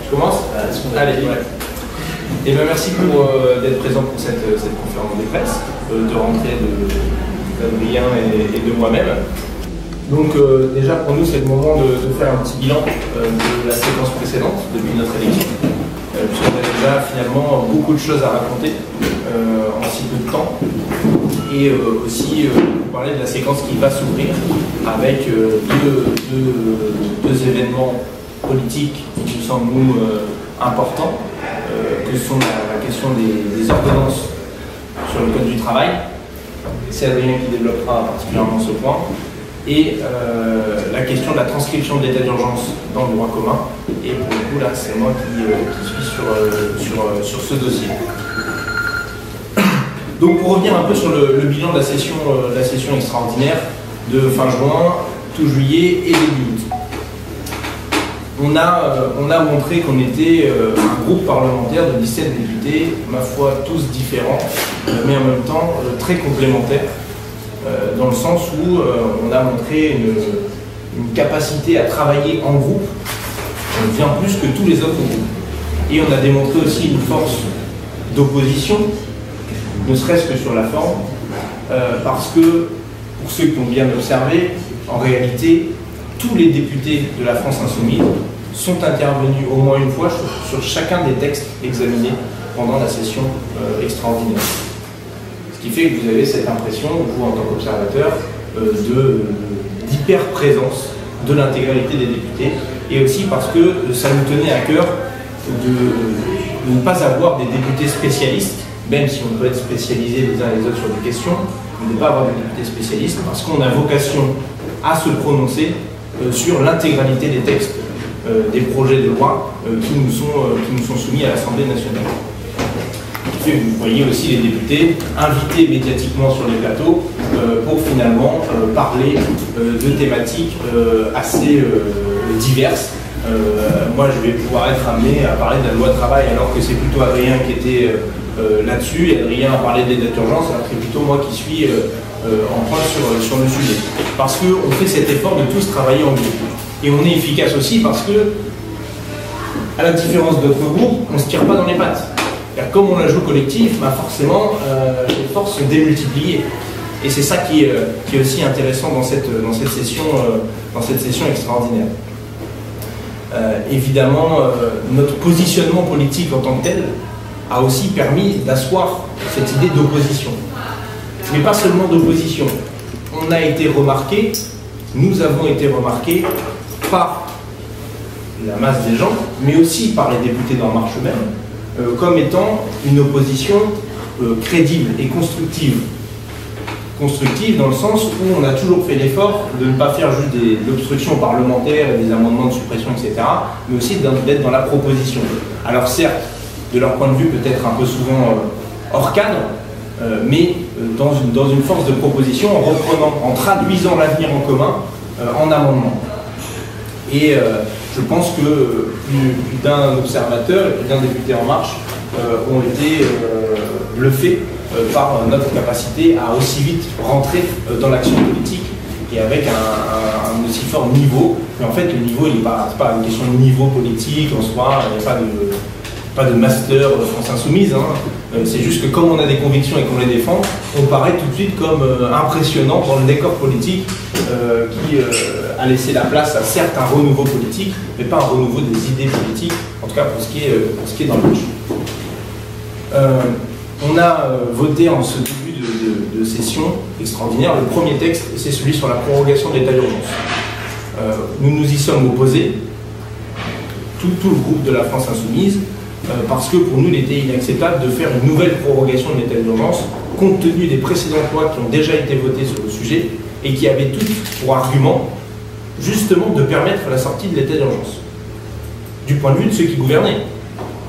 Je commence? Allez, ouais. Et bien merci d'être présent pour cette conférence de presse, de rentrée d'Adrien et de moi-même. Donc déjà pour nous c'est le moment de faire un petit bilan de la séquence précédente depuis notre élection. Puisqu'on a déjà finalement beaucoup de choses à raconter en si peu de temps. Et aussi vous parler de la séquence qui va s'ouvrir avec deux événements politiques qui nous semblent nous importants, que sont la question des ordonnances sur le code du travail. C'est Adrien qui développera particulièrement ce point. Et la question de la transcription de l'état d'urgence dans le droit commun. Et pour le coup, là, c'est moi qui suis sur ce dossier. Donc, pour revenir un peu sur le bilan de la session extraordinaire de fin juin, tout juillet et début août. On a montré qu'on était un groupe parlementaire de 17 députés, ma foi, tous différents, mais en même temps très complémentaires. Dans le sens où on a montré une capacité à travailler en groupe bien plus que tous les autres groupes. Et on a démontré aussi une force d'opposition, ne serait-ce que sur la forme, parce que, pour ceux qui ont bien observé, en réalité, tous les députés de la France Insoumise sont intervenus au moins une fois sur chacun des textes examinés pendant la session extraordinaire. Ce qui fait que vous avez cette impression, vous en tant qu'observateur, d'hyper-présence de l'intégralité des députés, et aussi parce que ça nous tenait à cœur de ne pas avoir des députés spécialistes, même si on peut être spécialisé les uns et les autres sur des questions, de ne pas avoir des députés spécialistes, parce qu'on a vocation à se prononcer sur l'intégralité des textes, des projets de loi qui nous sont soumis à l'Assemblée nationale. Vous voyez aussi les députés invités médiatiquement sur les plateaux pour finalement parler de thématiques assez diverses. Moi, je vais pouvoir être amené à parler de la loi travail alors que c'est plutôt Adrien qui était là-dessus, et Adrien a parlé de l'état d'urgence alors que c'est plutôt moi qui suis en pointe sur le sujet. Parce qu'on fait cet effort de tous travailler en groupe. Et on est efficace aussi parce que, à la différence d'autres groupes, on ne se tire pas dans les pattes. Comme on la joue collectif, bah forcément, les forces sont démultipliées. Et c'est ça qui est aussi intéressant dans cette session extraordinaire. Évidemment, notre positionnement politique en tant que tel a aussi permis d'asseoir cette idée d'opposition. Mais pas seulement d'opposition. On a été remarqué, nous avons été remarqués par la masse des gens, mais aussi par les députés d'En Marche eux-mêmes, comme étant une opposition crédible et constructive. Constructive dans le sens où on a toujours fait l'effort de ne pas faire juste de l'obstruction parlementaire et des amendements de suppression, etc., mais aussi d'être dans la proposition. Alors certes, de leur point de vue peut-être un peu souvent hors cadre, mais dans une force de proposition, en reprenant, en traduisant l'avenir en commun en amendement. Et je pense que plus d'un observateur et plus d'un député En Marche ont été bluffés par notre capacité à aussi vite rentrer dans l'action politique et avec un aussi fort niveau. Mais en fait, le niveau, c'est pas une question de niveau politique en soi, il n'y a pas de master France Insoumise. Hein. C'est juste que comme on a des convictions et qu'on les défend, on paraît tout de suite comme impressionnant dans le décor politique qui a laissé la place à certes un renouveau politique, mais pas un renouveau des idées politiques, en tout cas pour ce qui est dans le match. On a voté en ce début de session extraordinaire. Le premier texte, c'est celui sur la prorogation de l'état d'urgence. Nous nous y sommes opposés, tout le groupe de la France Insoumise, parce que pour nous, il était inacceptable de faire une nouvelle prorogation de l'état d'urgence, compte tenu des précédentes lois qui ont déjà été votées sur le sujet, et qui avaient toutes pour argument, justement, de permettre la sortie de l'état d'urgence, du point de vue de ceux qui gouvernaient.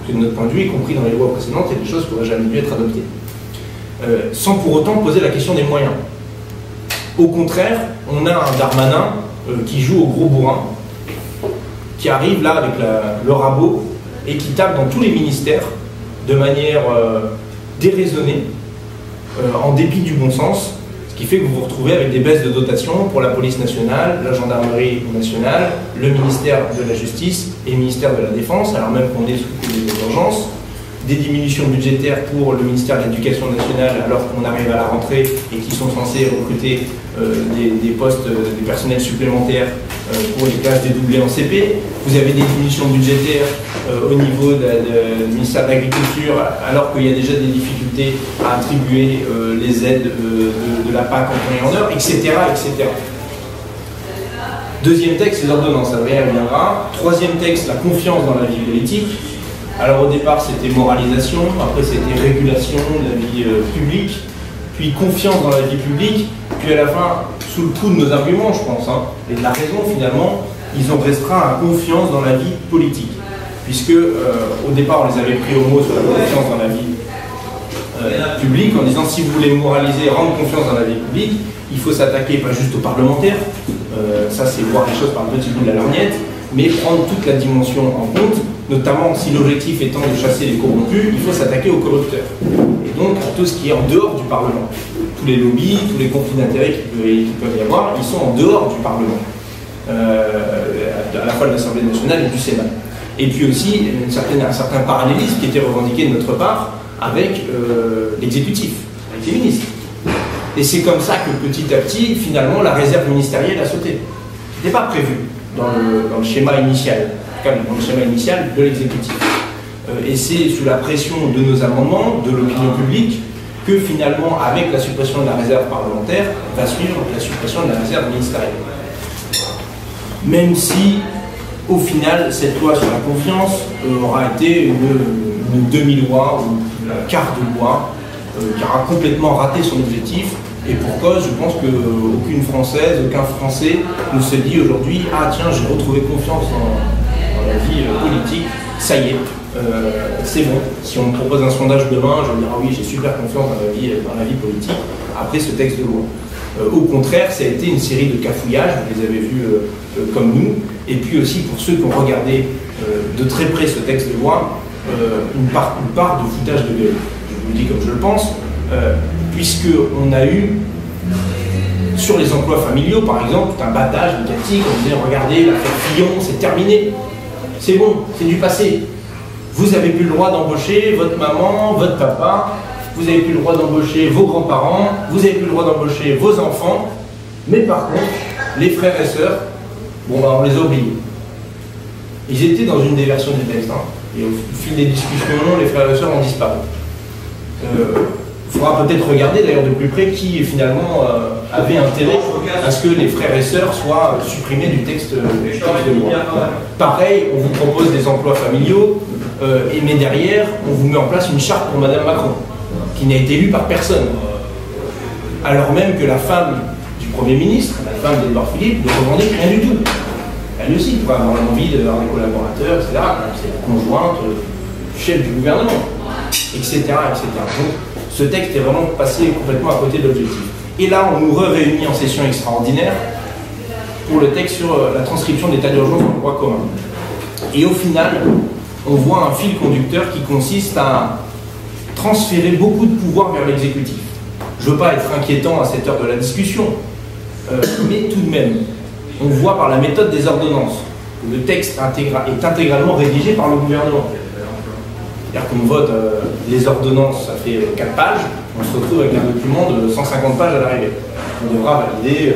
De notre point de vue, y compris dans les lois précédentes, il y a des choses qui n'auraient jamais dû être adoptées. Sans pour autant poser la question des moyens. Au contraire, on a un Darmanin qui joue au gros bourrin, qui arrive là avec le rabot et qui tape dans tous les ministères de manière déraisonnée, en dépit du bon sens, ce qui fait que vous vous retrouvez avec des baisses de dotation pour la police nationale, la gendarmerie nationale, le ministère de la Justice et le ministère de la Défense, alors même qu'on est sous coup d'état d'urgence, des diminutions budgétaires pour le ministère de l'Éducation nationale alors qu'on arrive à la rentrée et qui sont censés recruter des postes, des personnels supplémentaires pour les classes dédoublées en CP. Vous avez des diminutions budgétaires au niveau du ministère de l'Agriculture alors qu'il y a déjà des difficultés à attribuer les aides de la PAC en temps et en heure, etc., etc. Deuxième texte, les ordonnances, ça reviendra. Troisième texte, la confiance dans la vie politique. Alors au départ c'était moralisation, après c'était régulation de la vie publique, puis confiance dans la vie publique, puis à la fin, sous le coup de nos arguments je pense, et de la raison finalement, ils ont restreint à confiance dans la vie politique. Puisque au départ on les avait pris au mot sur la confiance dans la vie publique, en disant si vous voulez moraliser, rendre confiance dans la vie publique, il faut s'attaquer pas juste aux parlementaires, ça c'est voir les choses par le petit bout de la lorgnette, mais prendre toute la dimension en compte, notamment si l'objectif étant de chasser les corrompus, il faut s'attaquer aux corrupteurs. Et donc à tout ce qui est en dehors du Parlement. Tous les lobbies, tous les conflits d'intérêts qui peuvent y avoir, ils sont en dehors du Parlement. À la fois de l'Assemblée nationale et du Sénat. Et puis aussi un certain parallélisme qui était revendiqué de notre part avec l'exécutif, avec les ministres. Et c'est comme ça que petit à petit, finalement, la réserve ministérielle a sauté. Ce n'était pas prévu dans le schéma initial, en tout cas dans le schéma initial de l'exécutif. Et c'est sous la pression de nos amendements, de l'opinion publique, que finalement, avec la suppression de la réserve parlementaire, va suivre la suppression de la réserve ministérielle. Même si, au final, cette loi sur la confiance aura été une demi-loi ou un quart de loi qui aura complètement raté son objectif. Et pour cause, je pense qu'aucune Française, aucun Français ne se dit aujourd'hui « Ah tiens, j'ai retrouvé confiance dans la vie politique, ça y est, c'est bon. Si on me propose un sondage demain, je vais dire « Ah oui, j'ai super confiance dans la vie politique » après ce texte de loi. Au contraire, ça a été une série de cafouillages, vous les avez vus comme nous, et puis aussi pour ceux qui ont regardé de très près ce texte de loi, une part de foutage de gueule. Je vous le dis comme je le pense. Puisqu'on a eu, sur les emplois familiaux par exemple, tout un battage médiatique, on disait regardez, l'affaire Fillon, c'est terminé, c'est bon, c'est du passé. Vous n'avez plus le droit d'embaucher votre maman, votre papa, vous n'avez plus le droit d'embaucher vos grands-parents, vous n'avez plus le droit d'embaucher vos enfants, mais par contre, les frères et sœurs, bon, on les a oubliés. Ils étaient dans une des versions du texte, et au fil des discussions, les frères et sœurs ont disparu. Il faudra peut-être regarder d'ailleurs de plus près qui finalement avait intérêt à ce que les frères et sœurs soient supprimés du texte de loi. Pareil, on vous propose des emplois familiaux, mais derrière, on vous met en place une charte pour Madame Macron, qui n'a été élue par personne. Alors même que la femme du Premier ministre, la femme d'Edouard Philippe, ne revendique rien du tout. Elle aussi pourrait avoir envie d'avoir des collaborateurs, etc. C'est la conjointe du chef du gouvernement, etc. Donc, ce texte est vraiment passé complètement à côté de l'objectif. Et là, on nous réunit en session extraordinaire pour le texte sur la transcription d'état d'urgence dans le droit commun. Et au final, on voit un fil conducteur qui consiste à transférer beaucoup de pouvoir vers l'exécutif. Je ne veux pas être inquiétant à cette heure de la discussion, mais tout de même, on voit par la méthode des ordonnances que le texte est intégralement rédigé par le gouvernement. C'est-à-dire qu'on vote les ordonnances, ça fait 4 pages, on se retrouve avec un document de 150 pages à l'arrivée. On devra valider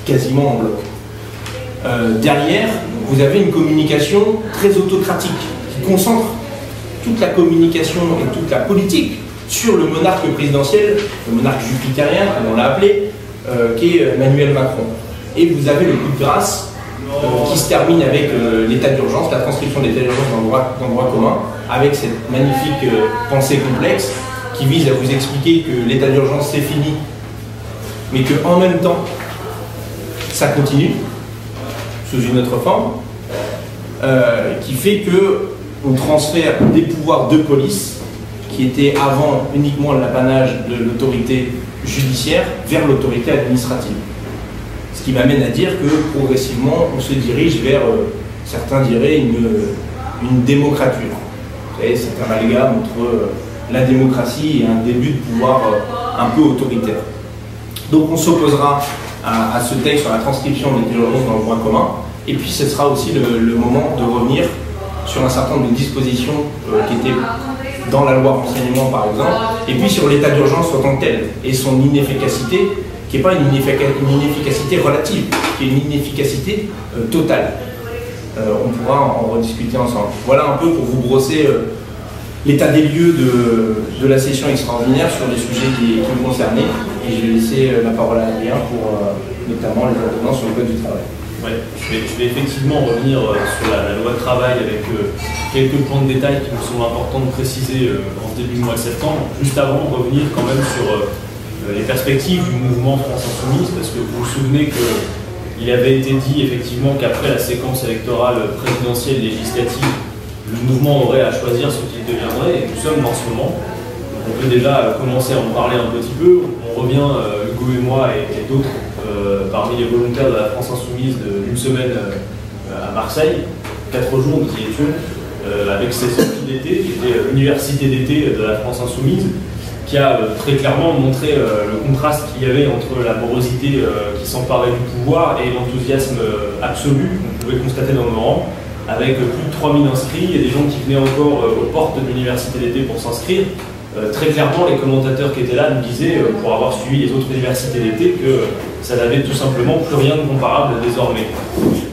quasiment en bloc. Derrière, vous avez une communication très autocratique, qui concentre toute la communication et toute la politique sur le monarque présidentiel, le monarque jupitérien, comme on l'a appelé, qui est Emmanuel Macron. Et vous avez le coup de grâce qui se termine avec l'état d'urgence, la transcription de l'état d'urgence dans le droit commun, avec cette magnifique pensée complexe qui vise à vous expliquer que l'état d'urgence c'est fini, mais qu'en même temps, ça continue, sous une autre forme, qui fait qu'on transfère des pouvoirs de police, qui étaient avant uniquement l'apanage de l'autorité judiciaire, vers l'autorité administrative. Ce qui m'amène à dire que progressivement, on se dirige vers, certains diraient, une démocrature. Vous savez, c'est un amalgame entre la démocratie et un début de pouvoir un peu autoritaire. Donc on s'opposera à ce texte sur la transcription des divergences dans le droit commun, et puis ce sera aussi le moment de revenir sur un certain nombre de dispositions qui étaient dans la loi renseignement par exemple, et puis sur l'état d'urgence en tant que tel, et son inefficacité, qui n'est pas une inefficacité relative, qui est une inefficacité totale. On pourra en rediscuter ensemble. Voilà un peu pour vous brosser l'état des lieux de la session extraordinaire sur les sujets qui me concernaient, et je vais laisser la parole à Adrien pour notamment les ordonnances sur le code du travail. Ouais, je vais effectivement revenir sur la loi de travail avec quelques points de détail qui me semblent importants de préciser en ce début de mois de septembre. Juste avant, revenir quand même sur les perspectives du mouvement France Insoumise, parce que vous vous souvenez qu'il avait été dit effectivement qu'après la séquence électorale présidentielle législative, le mouvement aurait à choisir ce qu'il deviendrait, et nous sommes dans ce moment. On peut déjà commencer à en parler un petit peu. On revient, Hugo et moi et d'autres, parmi les volontaires de la France Insoumise d'une semaine à Marseille, 4 jours nous y étions, avec ces sorties d'été, qui était l'université d'été de la France Insoumise, qui a très clairement montré le contraste qu'il y avait entre la morosité qui s'emparait du pouvoir et l'enthousiasme absolu qu'on pouvait constater dans nos rangs, avec plus de 3000 inscrits et des gens qui venaient encore aux portes de l'université d'été pour s'inscrire. Très clairement, les commentateurs qui étaient là nous disaient, pour avoir suivi les autres universités d'été, que ça n'avait tout simplement plus rien de comparable désormais.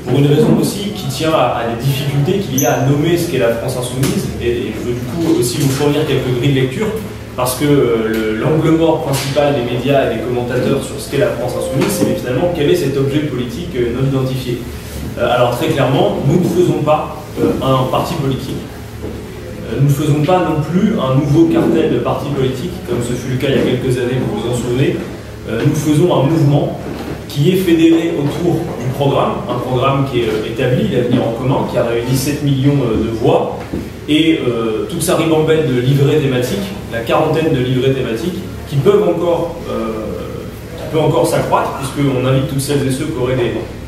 Pour une raison aussi qui tient à des difficultés qu'il y a à nommer ce qu'est la France Insoumise, et je veux du coup aussi vous fournir quelques grilles de lecture, parce que l'angle mort principal des médias et des commentateurs sur ce qu'est la France Insoumise, c'est finalement quel est cet objet politique non identifié. Alors très clairement, nous ne faisons pas un parti politique. Nous ne faisons pas non plus un nouveau cartel de partis politiques, comme ce fut le cas il y a quelques années, vous vous en souvenez. Nous faisons un mouvement qui est fédéré autour du programme, un programme qui est établi, l'avenir en commun, qui a réuni 7 millions de voix, et toute sa ribambelle de livrets thématiques, la quarantaine de livrets thématiques, qui peuvent encore s'accroître, puisqu'on invite toutes celles et ceux qui auraient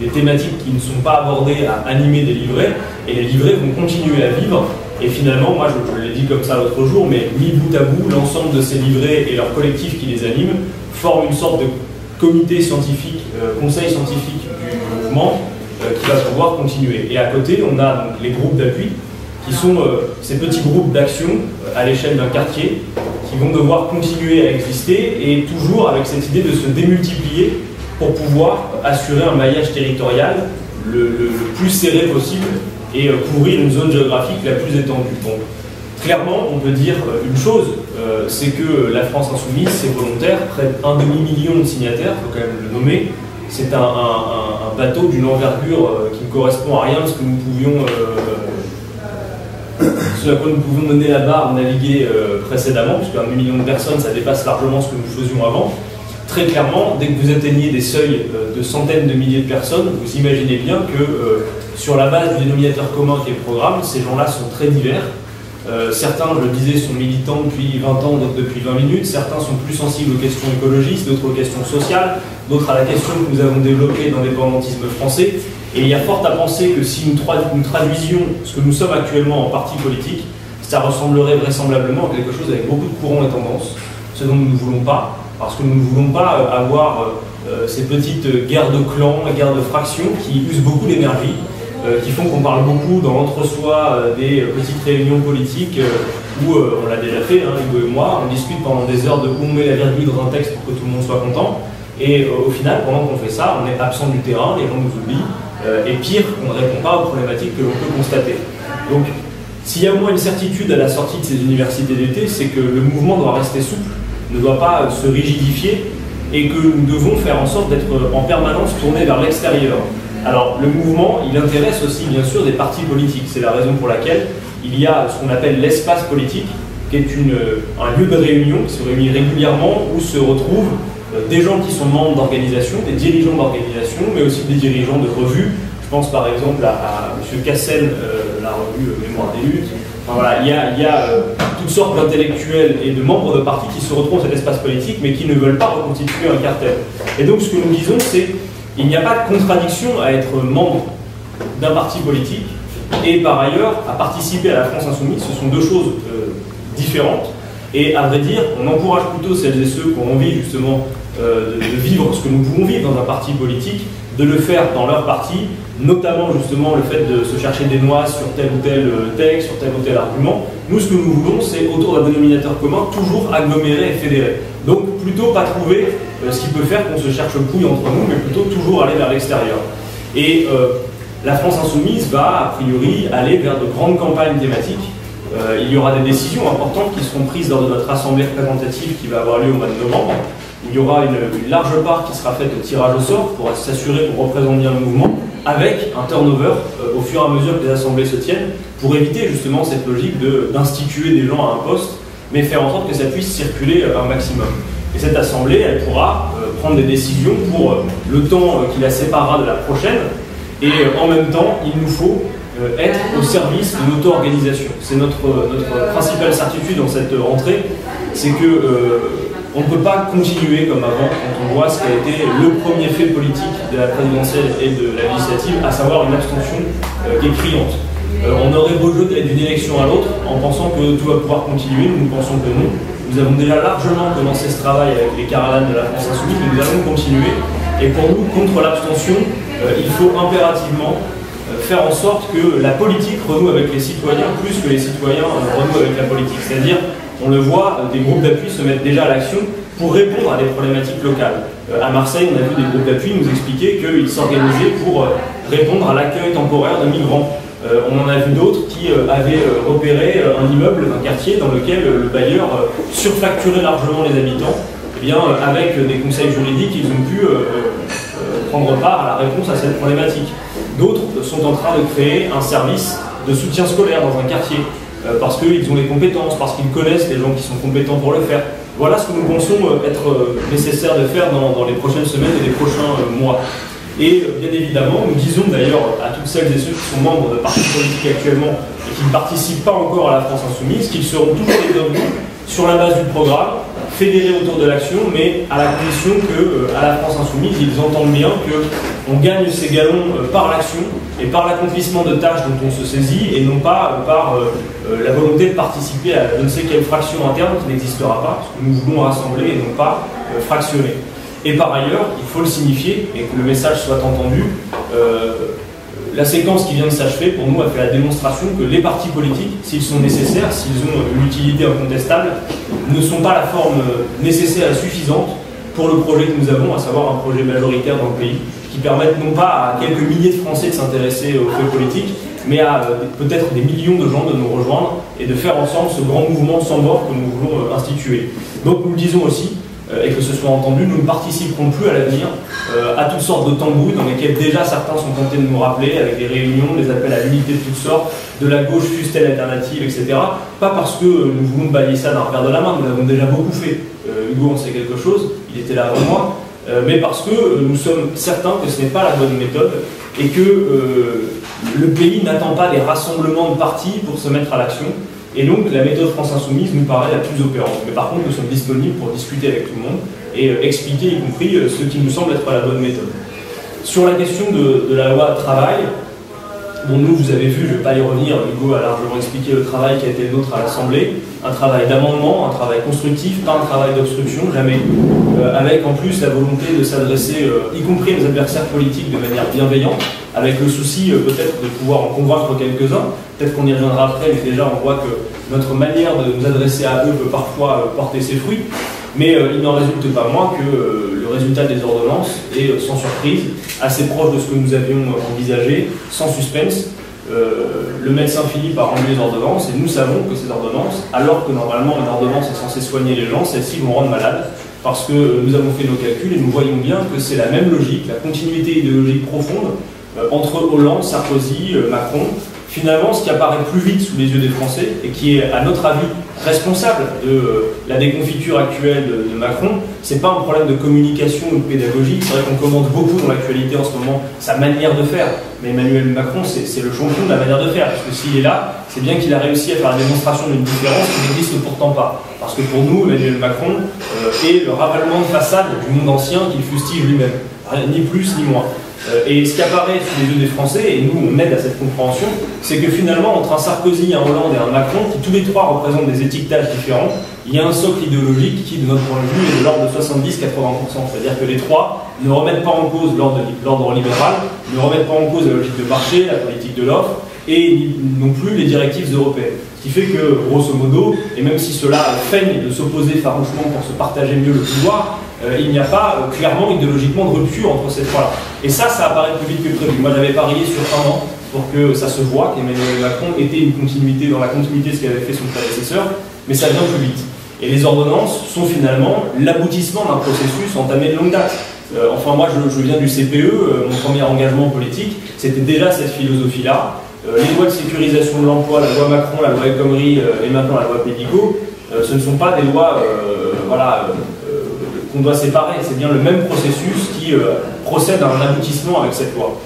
des thématiques qui ne sont pas abordées à animer des livrets, et les livrets vont continuer à vivre. Et finalement, moi je l'ai dit comme ça l'autre jour, mais mis bout à bout, l'ensemble de ces livrets et leurs collectifs qui les animent forment une sorte de comité scientifique, conseil scientifique du mouvement qui va pouvoir continuer. Et à côté, on a donc les groupes d'appui, qui sont ces petits groupes d'action à l'échelle d'un quartier, qui vont devoir continuer à exister, et toujours avec cette idée de se démultiplier pour pouvoir assurer un maillage territorial le plus serré possible, et couvrir une zone géographique la plus étendue. Bon, clairement, on peut dire une chose, c'est que la France Insoumise, c'est volontaire, près d'un demi-million de signataires, il faut quand même le nommer. C'est un bateau d'une envergure qui ne correspond à rien de ce que nous pouvions, ce à quoi nous pouvons mener la barre, naviguer précédemment, puisque 1 million de personnes, ça dépasse largement ce que nous faisions avant. Très clairement, dès que vous atteignez des seuils de centaines de milliers de personnes, vous imaginez bien que sur la base du dénominateur commun qui est le programme, ces gens-là sont très divers. Certains, je le disais, sont militants depuis 20 ans, d'autres depuis 20 minutes. Certains sont plus sensibles aux questions écologistes, d'autres aux questions sociales, d'autres à la question que nous avons développée dans l'indépendantisme français. Et il y a fort à penser que si nous traduisions ce que nous sommes actuellement en parti politique, ça ressemblerait vraisemblablement à quelque chose avec beaucoup de courants et tendances, ce dont nous ne voulons pas, parce que nous ne voulons pas avoir ces petites guerres de clans, guerres de fractions qui usent beaucoup d'énergie, qui font qu'on parle beaucoup dans l'entre-soi des petites réunions politiques où on l'a déjà fait, hein, Hugo et moi, on discute pendant des heures de où on met la virgule dans un texte pour que tout le monde soit content, et au final, pendant qu'on fait ça, on est absent du terrain, les gens nous oublient, et pire, on ne répond pas aux problématiques que l'on peut constater. Donc, s'il y a au moins une certitude à la sortie de ces universités d'été, c'est que le mouvement doit rester souple, ne doit pas se rigidifier, et que nous devons faire en sorte d'être en permanence tournés vers l'extérieur. Alors, le mouvement, il intéresse aussi, bien sûr, des partis politiques. C'est la raison pour laquelle il y a ce qu'on appelle l'espace politique, qui est un lieu de réunion qui se réunit régulièrement, où se retrouvent des gens qui sont membres d'organisations, des dirigeants d'organisations, mais aussi des dirigeants de revues. Je pense par exemple à M. Cassen, la revue Mémoire des luttes. Enfin, voilà, il y a toutes sortes d'intellectuels et de membres de partis qui se retrouvent dans cet espace politique, mais qui ne veulent pas reconstituer un cartel. Et donc, ce que nous disons, c'est qu'il n'y a pas de contradiction à être membre d'un parti politique et par ailleurs à participer à la France Insoumise. Ce sont deux choses différentes. Et à vrai dire, on encourage plutôt celles et ceux qui ont envie justement de vivre ce que nous pouvons vivre dans un parti politique, de le faire dans leur parti, notamment justement le fait de se chercher des noix sur tel ou tel texte, sur tel ou tel argument. Nous, ce que nous voulons, c'est autour d'un dénominateur commun, toujours agglomérer et fédérer. Donc plutôt pas trouver ce qui peut faire qu'on se cherche le couille entre nous, mais plutôt toujours aller vers l'extérieur. Et la France Insoumise va, a priori, aller vers de grandes campagnes thématiques. Il y aura des décisions importantes qui seront prises lors de notre assemblée représentative qui va avoir lieu au mois de novembre. Il y aura une large part qui sera faite au tirage au sort pour s'assurer qu'on représente bien le mouvement, avec un turnover au fur et à mesure que les assemblées se tiennent, pour éviter justement cette logique d'instituer des gens à un poste, mais faire en sorte que ça puisse circuler un maximum. Et cette assemblée, elle pourra prendre des décisions pour le temps qui la séparera de la prochaine, et en même temps, il nous faut être au service de l'auto-organisation. C'est notre principale certitude dans cette rentrée, c'est que on ne peut pas continuer comme avant quand on voit ce qui a été le premier fait politique de la présidentielle et de la législative, à savoir une abstention qui est criante. On aurait beau jeu d'aller d'une élection à l'autre en pensant que tout va pouvoir continuer, nous pensons que non. Nous avons déjà largement commencé ce travail avec les caravanes de la France Insoumise, mais nous allons continuer. Et pour nous, contre l'abstention, il faut impérativement faire en sorte que la politique renoue avec les citoyens plus que les citoyens renouent avec la politique. C'est-à-dire, on le voit, des groupes d'appui se mettent déjà à l'action pour répondre à des problématiques locales. À Marseille, on a vu des groupes d'appui nous expliquer qu'ils s'organisaient pour répondre à l'accueil temporaire de migrants. On en a vu d'autres qui avaient repéré un immeuble, un quartier dans lequel le bailleur surfacturait largement les habitants. Eh bien, avec des conseils juridiques, ils ont pu prendre part à la réponse à cette problématique. D'autres sont en train de créer un service de soutien scolaire dans un quartier, parce qu'ils ont les compétences, parce qu'ils connaissent les gens qui sont compétents pour le faire. Voilà ce que nous pensons être nécessaire de faire dans les prochaines semaines et les prochains mois. Et bien évidemment, nous disons d'ailleurs à toutes celles et ceux qui sont membres de partis politiques actuellement et qui ne participent pas encore à la France Insoumise, qu'ils seront toujours les bienvenus sur la base du programme, fédérés autour de l'action, mais à la condition qu'à la France Insoumise, ils entendent bien qu'on gagne ces galons par l'action et par l'accomplissement de tâches dont on se saisit, et non pas par la volonté de participer à je ne sais quelle fraction interne qui n'existera pas, parce que nous voulons rassembler et non pas fractionner. Et par ailleurs, il faut le signifier, et que le message soit entendu, la séquence qui vient de s'achever, pour nous, a fait la démonstration que les partis politiques, s'ils sont nécessaires, s'ils ont une utilité incontestable, ne sont pas la forme nécessaire et suffisante pour le projet que nous avons, à savoir un projet majoritaire dans le pays, qui permette non pas à quelques milliers de Français de s'intéresser aux faits politiques, mais à peut-être des millions de gens de nous rejoindre et de faire ensemble ce grand mouvement sans bord que nous voulons instituer. Donc nous le disons aussi, et que ce soit entendu, nous ne participerons plus à l'avenir à toutes sortes de tambouilles dans lesquels déjà certains sont tentés de nous rappeler avec des réunions, des appels à l'unité de toutes sortes, de la gauche fût-elle alternative, etc. Pas parce que nous voulons balayer ça d'un revers de la main, nous l'avons déjà beaucoup fait. Hugo en sait quelque chose, il était là avant moi, mais parce que nous sommes certains que ce n'est pas la bonne méthode et que le pays n'attend pas des rassemblements de partis pour se mettre à l'action. Et donc la méthode France Insoumise nous paraît la plus opérante. Mais par contre, nous sommes disponibles pour discuter avec tout le monde et expliquer, y compris, ce qui nous semble être la bonne méthode. Sur la question de la loi travail, dont nous, vous avez vu, je ne vais pas y revenir, Hugo a largement expliqué le travail qui a été le nôtre à l'Assemblée, un travail d'amendement, un travail constructif, pas un travail d'obstruction, jamais, avec en plus la volonté de s'adresser, y compris à nos adversaires politiques, de manière bienveillante, avec le souci peut-être de pouvoir en convaincre quelques-uns, peut-être qu'on y reviendra après, mais déjà on voit que notre manière de nous adresser à eux peut parfois porter ses fruits, mais il n'en résulte pas moins que le résultat des ordonnances est, sans surprise, assez proche de ce que nous avions envisagé, sans suspense. Le médecin finit par rendre les ordonnances, et nous savons que ces ordonnances, alors que normalement une ordonnance est censée soigner les gens, celles-ci vont rendre malades, parce que nous avons fait nos calculs et nous voyons bien que c'est la même logique, la continuité idéologique profonde entre Hollande, Sarkozy, Macron. Finalement, ce qui apparaît plus vite sous les yeux des Français, et qui est, à notre avis, responsable de la déconfiture actuelle de Macron, c'est pas un problème de communication ou de pédagogie. C'est vrai qu'on commente beaucoup dans l'actualité en ce moment sa manière de faire, mais Emmanuel Macron, c'est le champion de la manière de faire, parce que s'il est là, c'est bien qu'il a réussi à faire la démonstration d'une différence qui n'existe pourtant pas. Parce que pour nous, Emmanuel Macron est le ravalement de façade du monde ancien qu'il fustige lui-même. Ni plus ni moins. Et ce qui apparaît sous les yeux des Français, et nous on aide à cette compréhension, c'est que finalement entre un Sarkozy, un Hollande et un Macron, qui tous les trois représentent des étiquetages différents, il y a un socle idéologique qui, de notre point de vue, est de l'ordre de 70-80%. C'est-à-dire que les trois ne remettent pas en cause l'ordre libéral, ne remettent pas en cause la logique de marché, la politique de l'offre, et non plus les directives européennes. Ce qui fait que, grosso modo, et même si cela feigne de s'opposer farouchement pour se partager mieux le pouvoir, il n'y a pas clairement idéologiquement de rupture entre ces trois-là. Et ça apparaît plus vite que prévu. Moi j'avais parié sur 1 an pour que ça se voit, qu'Emmanuel Macron était une continuité dans la continuité de ce qu'avait fait son prédécesseur, mais ça vient plus vite. Et les ordonnances sont finalement l'aboutissement d'un processus entamé de longue date. Enfin moi je viens du CPE, mon premier engagement politique, c'était déjà cette philosophie-là. Les lois de sécurisation de l'emploi, la loi Macron, la loi El Khomri et maintenant la loi Pénicaud, ce ne sont pas des lois qu'on doit séparer, c'est bien le même processus qui procède à un aboutissement avec cette loi.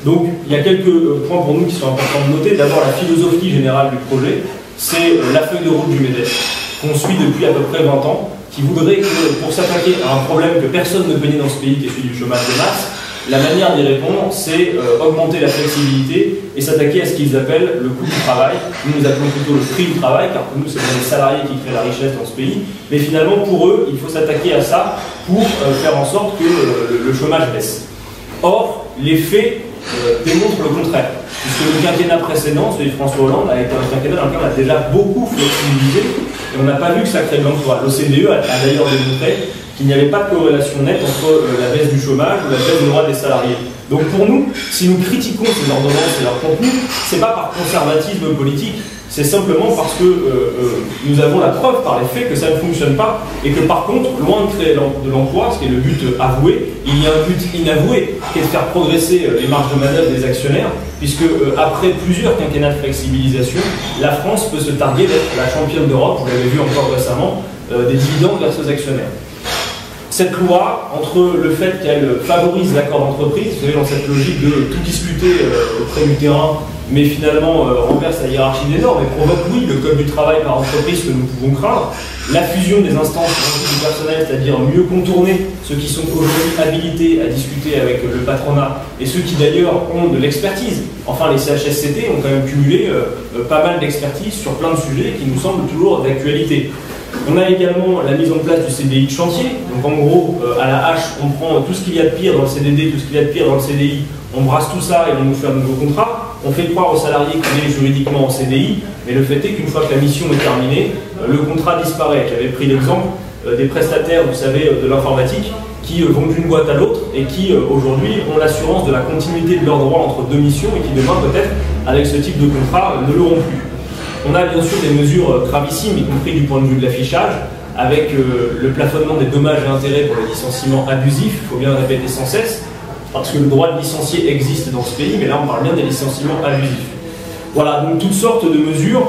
Donc il y a quelques points pour nous qui sont importants de noter. D'abord la philosophie générale du projet, c'est la feuille de route du MEDEF, qu'on suit depuis à peu près 20 ans, qui voudrait que pour s'attaquer à un problème que personne ne connaît dans ce pays, qui est celui du chômage de masse, la manière d'y répondre, c'est augmenter la flexibilité et s'attaquer à ce qu'ils appellent le coût du travail. Nous appelons plutôt le prix du travail, car pour nous, c'est les salariés qui créent la richesse dans ce pays. Mais finalement, pour eux, il faut s'attaquer à ça pour faire en sorte que le chômage baisse. Or, les faits démontrent le contraire. Puisque le quinquennat précédent, celui de François Hollande, a été un quinquennat dans lequel on a déjà beaucoup flexibilisé et on n'a pas vu que ça crée de l'emploi. L'OCDE a d'ailleurs démontré qu'il n'y avait pas de corrélation nette entre la baisse du chômage ou la baisse des droits des salariés. Donc pour nous, si nous critiquons ces ordonnances et leur contenu, ce n'est pas par conservatisme politique, c'est simplement parce que nous avons la preuve par les faits que ça ne fonctionne pas et que par contre, loin de créer de l'emploi, ce qui est le but avoué, il y a un but inavoué qui est de faire progresser les marges de manœuvre des actionnaires, puisque après plusieurs quinquennats de flexibilisation, la France peut se targuer d'être la championne d'Europe, vous l'avez vu encore récemment, des dividendes vers ses actionnaires. Cette loi, entre le fait qu'elle favorise l'accord d'entreprise, vous savez, dans cette logique de tout discuter auprès du terrain, mais finalement renverse la hiérarchie des normes et provoque, oui, le code du travail par entreprise que nous pouvons craindre, la fusion des instances du personnel, c'est-à-dire mieux contourner ceux qui sont aujourd'hui habilités à discuter avec le patronat et ceux qui d'ailleurs ont de l'expertise. Enfin, les CHSCT ont quand même cumulé pas mal d'expertise sur plein de sujets qui nous semblent toujours d'actualité. On a également la mise en place du CDI de chantier. Donc en gros, à la hache, on prend tout ce qu'il y a de pire dans le CDD, tout ce qu'il y a de pire dans le CDI, on brasse tout ça et on nous fait un nouveau contrat. On fait croire aux salariés qu'il est juridiquement en CDI, mais le fait est qu'une fois que la mission est terminée, le contrat disparaît. J'avais pris l'exemple des prestataires, vous savez, de l'informatique, qui vont d'une boîte à l'autre et qui aujourd'hui ont l'assurance de la continuité de leurs droits entre deux missions et qui demain peut-être, avec ce type de contrat, ne l'auront plus. On a bien sûr des mesures gravissimes, y compris du point de vue de l'affichage, avec le plafonnement des dommages et intérêts pour les licenciements abusifs, il faut bien le répéter sans cesse, parce que le droit de licencier existe dans ce pays, mais là on parle bien des licenciements abusifs. Voilà, donc toutes sortes de mesures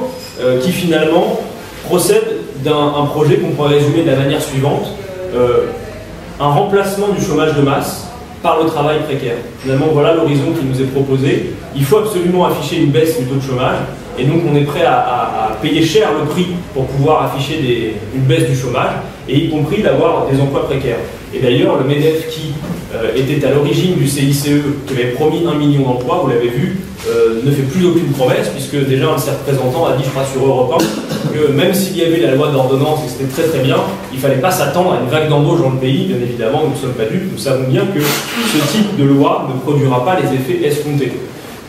qui finalement procèdent d'un projet qu'on pourrait résumer de la manière suivante, un remplacement du chômage de masse par le travail précaire. Finalement, voilà l'horizon qui nous est proposé. Il faut absolument afficher une baisse du taux de chômage, et donc on est prêt à payer cher le prix pour pouvoir afficher une baisse du chômage, et y compris d'avoir des emplois précaires. Et d'ailleurs, le MEDEF qui était à l'origine du CICE, qui avait promis 1 million d'emplois, vous l'avez vu, ne fait plus aucune promesse, puisque déjà un de ses représentants a dit, je crois sur Europe 1, que même s'il y avait la loi d'ordonnance, et c'était très très bien, il ne fallait pas s'attendre à une vague d'embauche dans le pays. Bien évidemment, nous ne sommes pas dupes, nous savons bien que ce type de loi ne produira pas les effets escomptés.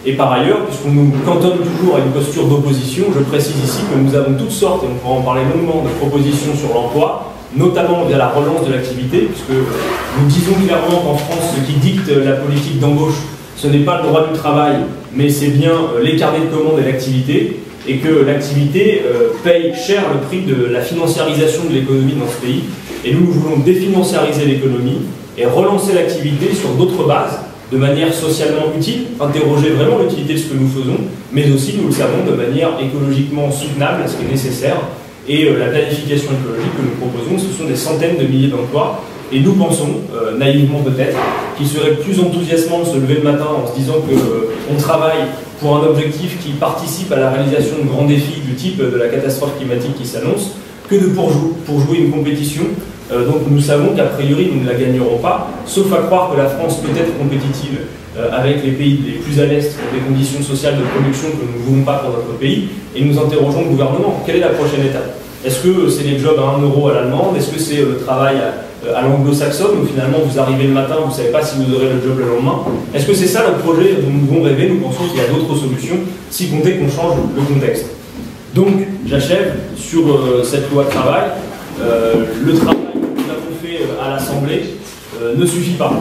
Et par ailleurs, puisqu'on nous cantonne toujours à une posture d'opposition, je précise ici que nous avons toutes sortes, et on pourra en parler longuement, de propositions sur l'emploi, notamment via la relance de l'activité, puisque nous disons clairement qu'en France, ce qui dicte la politique d'embauche, ce n'est pas le droit du travail, mais c'est bien les carnets de commandes et l'activité, et que l'activité paye cher le prix de la financiarisation de l'économie dans ce pays. Et nous voulons définanciariser l'économie et relancer l'activité sur d'autres bases, de manière socialement utile, interroger vraiment l'utilité de ce que nous faisons, mais aussi, nous le savons, de manière écologiquement soutenable, ce qui est nécessaire. Et la planification écologique que nous proposons, ce sont des centaines de milliers d'emplois. Et nous pensons, naïvement peut-être, qu'il serait plus enthousiasmant de se lever le matin en se disant qu'on travaille pour un objectif qui participe à la réalisation de grands défis du type de la catastrophe climatique qui s'annonce, que de pour jouer une compétition Donc nous savons qu'a priori nous ne la gagnerons pas, sauf à croire que la France peut être compétitive avec les pays les plus à l'Est pour des conditions sociales de production que nous ne voulons pas pour notre pays, et nous interrogeons le gouvernement. Quelle est la prochaine étape? Est-ce que c'est les jobs à 1 euro à l'allemande? Est-ce que c'est le travail à l'anglo-saxonne, où finalement vous arrivez le matin, vous ne savez pas si vous aurez le job le lendemain? Est-ce que c'est ça le projet dont nous devons rêver? Nous pensons qu'il y a d'autres solutions, si compter qu'on change le contexte. Donc, j'achève sur cette loi de travail. Le travail que nous avons fait à l'Assemblée ne suffit pas,